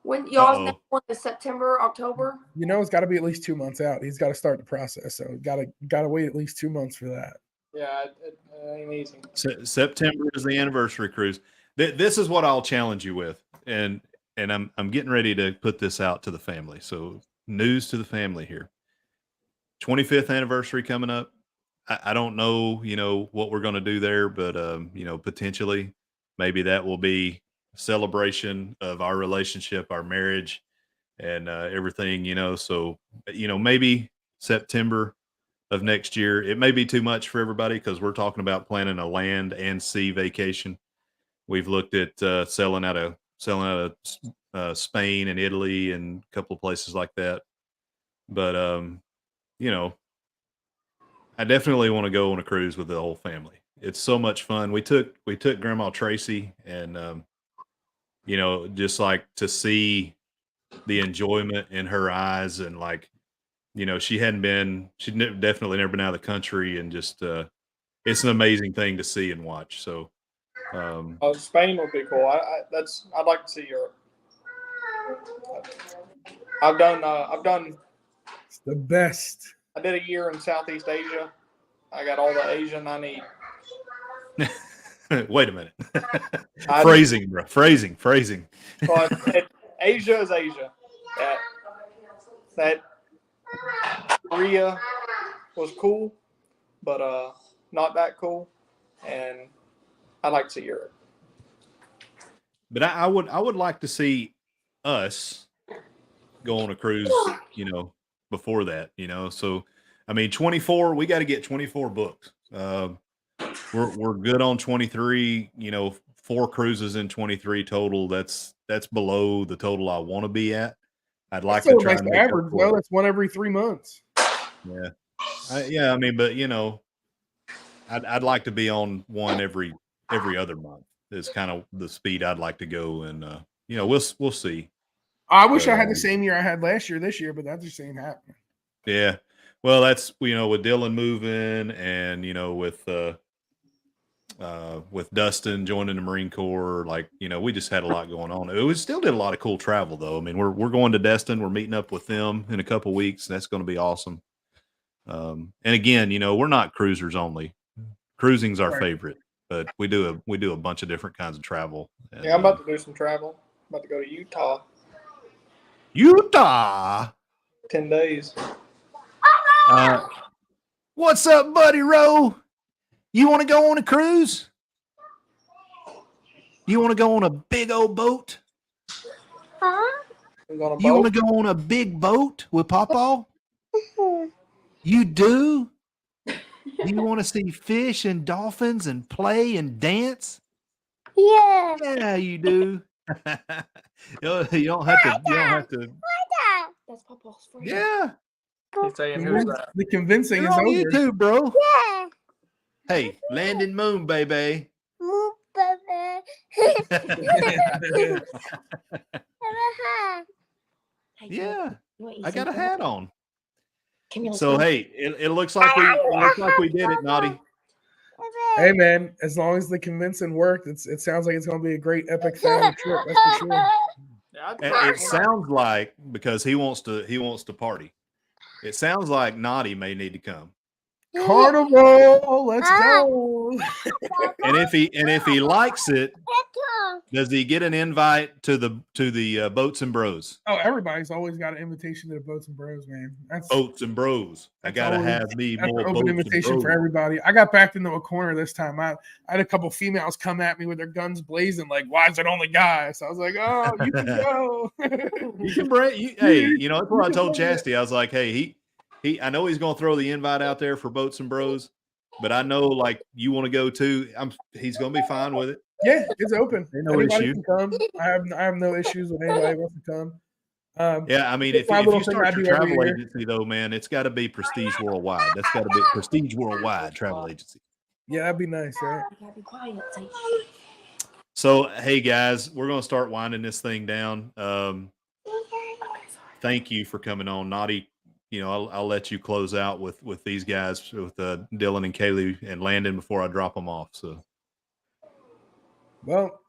S3: When y'all's next one is September, October?
S2: It's got to be at least 2 months out. He's got to start the process, so gotta wait at least 2 months for that.
S4: Yeah, it ain't easy.
S1: September is the anniversary cruise. This is what I'll challenge you with, and I'm getting ready to put this out to the family. So news to the family here. 25th anniversary coming up. I don't know, what we're going to do there, but potentially maybe that will be a celebration of our relationship, our marriage, and everything. So maybe September of next year. It may be too much for everybody because we're talking about planning a land and sea vacation. We've looked at selling out of Spain and Italy and a couple of places like that. But I definitely want to go on a cruise with the whole family. It's so much fun. We took Grandma Tracy, and just like to see the enjoyment in her eyes, and like, she'd definitely never been out of the country, and just it's an amazing thing to see and watch. So
S4: Spain would be cool. I'd like to see Europe. I've done
S2: It's the best.
S4: I did a year in Southeast Asia. I got all the Asian I need.
S1: Wait a minute. Phrasing, bro. Phrasing.
S4: But Asia is Asia. That Korea was cool, but not that cool. And I'd like to see Europe.
S1: But I would like to see us go on a cruise, before that, So I mean, 24, we got to get 24 books. We're good on 23, 4 cruises in 23 total. That's below the total I want to be at. I'd like to try and make
S2: average, though. That's one every 3 months.
S1: Yeah. I mean, but I'd like to be on one every other month. Is kind of the speed I'd like to go, and we'll see.
S2: I wish I had the same year I had last year this year, but that just ain't happening.
S1: Yeah. Well, that's, with Dylan moving, and, with Dustin joining the Marine Corps, like, we just had a lot going on. We still did a lot of cool travel, though. I mean, we're going to Destin. We're meeting up with them in a couple weeks. And that's going to be awesome. And again, we're not cruisers only. Cruising's our favorite, but we do a bunch of different kinds of travel. And,
S4: I'm about to do some travel. I'm about to go to Utah.
S1: 10
S4: days.
S1: What's up, buddy Roe? You want to go on a cruise? You want to go on a big old boat? You want to go on a big boat with Papa? You do? Do you want to see fish and dolphins and play and dance?
S5: Yeah.
S1: Yeah, you do. You don't have to. You don't have to.
S3: That's Papa's friend.
S1: Yeah,
S4: He's saying who's that?
S2: The convincing
S1: you're
S2: is
S1: on
S2: over.
S1: YouTube, bro.
S5: Yeah.
S1: Hey, Landon Moon, baby.
S5: Move, baby.
S3: Hey,
S1: Yeah,
S3: you want
S1: I got a hat on.
S3: Camille,
S1: So hey, it looks like we did it, Naughty.
S2: Hey man, as long as the convincing worked, it sounds like it's gonna be a great epic family trip. That's for sure.
S4: Yeah,
S1: It sounds like, because he wants to party. It sounds like Naughty may need to come.
S2: Carnival, let's go.
S1: And if he likes it, does he get an invite to the Boats and Bros?
S2: Oh, everybody's always got an invitation to the Boats and Bros, man. That's
S1: Boats and Bros. I gotta
S2: always-
S1: have me
S2: That's
S1: more
S2: an
S1: boats
S2: open
S1: and
S2: invitation
S1: bros.
S2: for everybody. I got backed into a corner this time. I had a couple females come at me with their guns blazing, like, "Why is it only guys?" So I was like, "Oh, you can go."
S1: You can bring. Hey, you know that's what I told Chastity. I was like, "Hey, he. I know he's gonna throw the invite out there for Boats and Bros, but I know like you want to go too. He's gonna be fine with it.
S2: Yeah, it's open.
S1: Ain't no
S2: Anybody
S1: issue.
S2: can come. I have no issues with anybody who wants to come.
S1: Yeah, I mean,
S2: It's
S1: if
S2: my
S1: you
S2: little thing I
S1: start your
S2: do every
S1: travel
S2: year.
S1: agency though, man, it's got to be Prestige Worldwide. That's got to be Prestige Worldwide travel agency.
S2: Yeah, that'd be nice, right?
S3: You gotta be quiet. Say,
S1: So, hey guys, we're gonna start winding this thing down. Thank you for coming on, Naughty. You know, I'll let you close out with these guys, with Dylan and Kaylea and Landon before I drop them off. So,
S2: Well,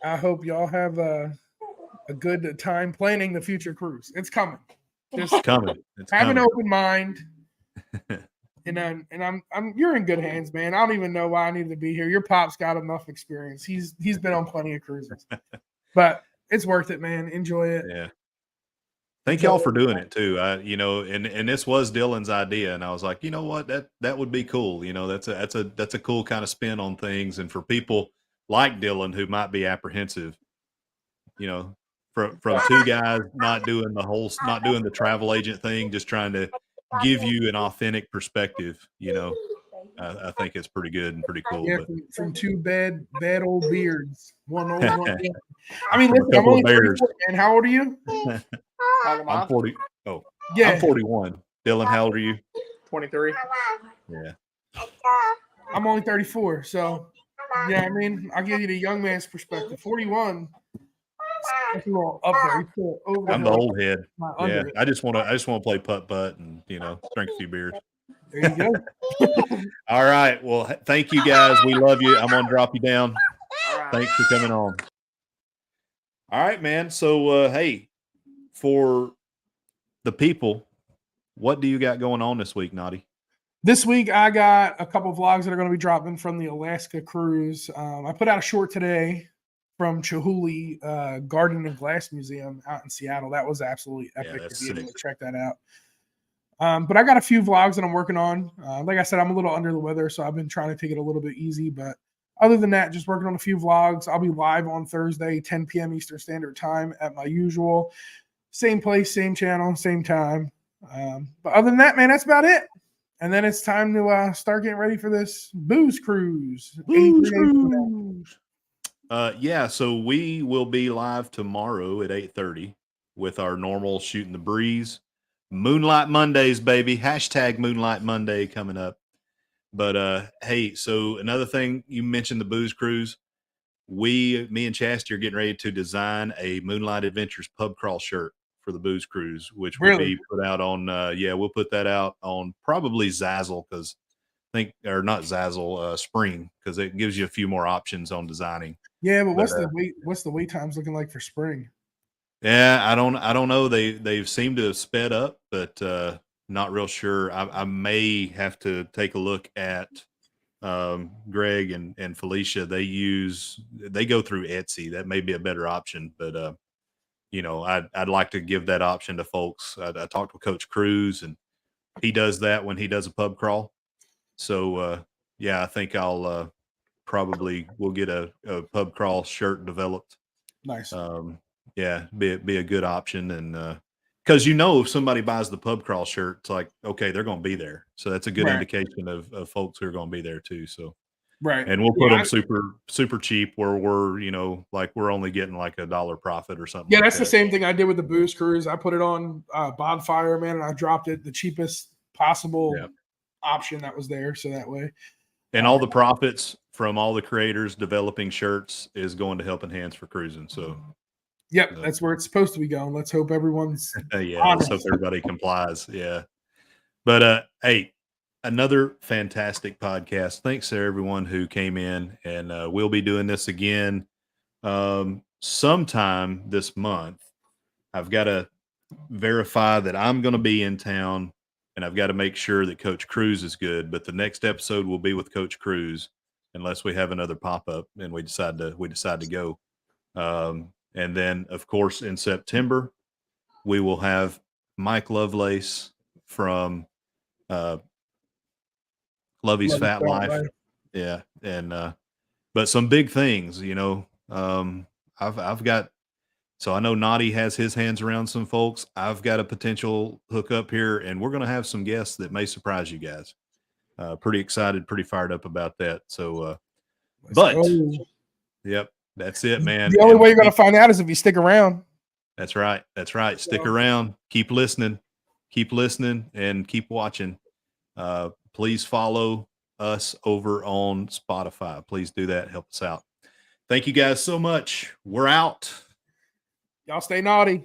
S2: I hope y'all have a good time planning the future cruise. It's coming. Just
S1: it's coming. It's
S2: have an
S1: coming.
S2: open mind. And I'm you're in good hands, man. I don't even know why I need to be here. Your pop's got enough experience. He's been on plenty of cruises. But it's worth it, man. Enjoy it.
S1: Yeah. Thank y'all for doing it too. You know, and this was Dylan's idea, and I was like, you know what, that would be cool. You know, that's a cool kind of spin on things, and for people like Dylan who might be apprehensive, you know, from two guys not doing the travel agent thing, just trying to give you an authentic perspective. You know, I think it's pretty good and pretty cool.
S2: Yeah,
S1: But
S2: from two bad old beards. One old one. Young. I mean,
S1: From a
S2: listen, I'm
S1: couple
S2: only
S1: of bears.
S2: 34, man. How old are you?
S1: I'm 40. Oh,
S2: Yeah,
S1: I'm 41. Dylan, how old are you?
S4: 23.
S1: Yeah.
S2: I'm only 34. So, yeah, I mean, I'll give you the young man's perspective. 41. That's a little up there. He's still over
S1: I'm the
S2: hill,
S1: old head.
S2: not
S1: Yeah,
S2: under it.
S1: I just want to play putt and drink a few beers.
S2: There you go.
S1: All right. Well, thank you guys. We love you. I'm gonna drop you down.
S4: All right.
S1: Thanks for coming on. All right, man. So hey, for the people, what do you got going on this week, Naughty?
S2: This week, I got a couple vlogs that are going to be dropping from the Alaska cruise. I put out a short today from Chihuly Garden and Glass Museum out in Seattle. That was absolutely epic.
S1: that's
S2: If you
S1: sick.
S2: didn't check that out. But I got a few vlogs that I'm working on. Like I said, I'm a little under the weather, so I've been trying to take it a little bit easy. But other than that, just working on a few vlogs. I'll be live on Thursday, 10 p.m. Eastern Standard Time at my usual. Same place, same channel, same time. But other than that, man, that's about it. And then it's time to start getting ready for this booze cruise. 83 days from now.
S1: Yeah, so we will be live tomorrow at 8:30 with our normal Shooting the Breeze. Moonlight Mondays, baby. Hashtag Moonlight Monday coming up. But hey, so another thing, you mentioned the booze cruise. Me and Chastity are getting ready to design a Moonlight Adventures pub crawl shirt for the booze cruise, which will
S2: Really?
S1: be put out on we'll put that out on probably Zazzle, because not Zazzle, Spring, because it gives you a few more options on designing.
S2: Yeah, but what's the wait times looking like for spring?
S1: Yeah, I don't know. They've seemed to have sped up, but not real sure. I may have to take a look at Greg and Felicia. They go through Etsy. That may be a better option, but I'd like to give that option to folks. I talked with Coach Cruz, and he does that when he does a pub crawl. So yeah, I think I'll probably we'll get a pub crawl shirt developed.
S2: Nice.
S1: Yeah, be a good option, and because if somebody buys the pub crawl shirt, it's like, okay, they're going to be there, so that's a good
S2: Right.
S1: indication of folks who are going to be there too. So
S2: Right.
S1: and we'll put them super cheap, where we're like we're only getting like $1 profit or something.
S2: Yeah,
S1: like
S2: that's
S1: that.
S2: the same thing I did with the booze cruise. I put it on Bonfire, man, and I dropped it the cheapest possible option that was there, so that way.
S1: And all the profits from all the creators developing shirts is going to Helping Hands for Cruising. So,
S2: yep, that's where it's supposed to be going. Let's hope everyone's
S1: let's hope everybody complies. Yeah, but hey, another fantastic podcast. Thanks to everyone who came in, and we'll be doing this again sometime this month. I've got to verify that I'm going to be in town, and I've got to make sure that Coach Cruz is good. But the next episode will be with Coach Cruz, unless we have another pop up and we decide to go. And then, of course, in September, we will have Mike Lovelace from Lovey's Fat Life. Yeah, and but some big things, I've got. So I know Nauti has his hands around some folks. I've got a potential hookup here, and we're going to have some guests that may surprise you guys. Pretty excited, pretty fired up about that. So, yep, that's it, man.
S2: The only way you're going to find out is if you stick around.
S1: That's right. That's right. Stick around. Keep listening, and keep watching. Please follow us over on Spotify. Please do that. Help us out. Thank you guys so much. We're out.
S2: Y'all stay naughty.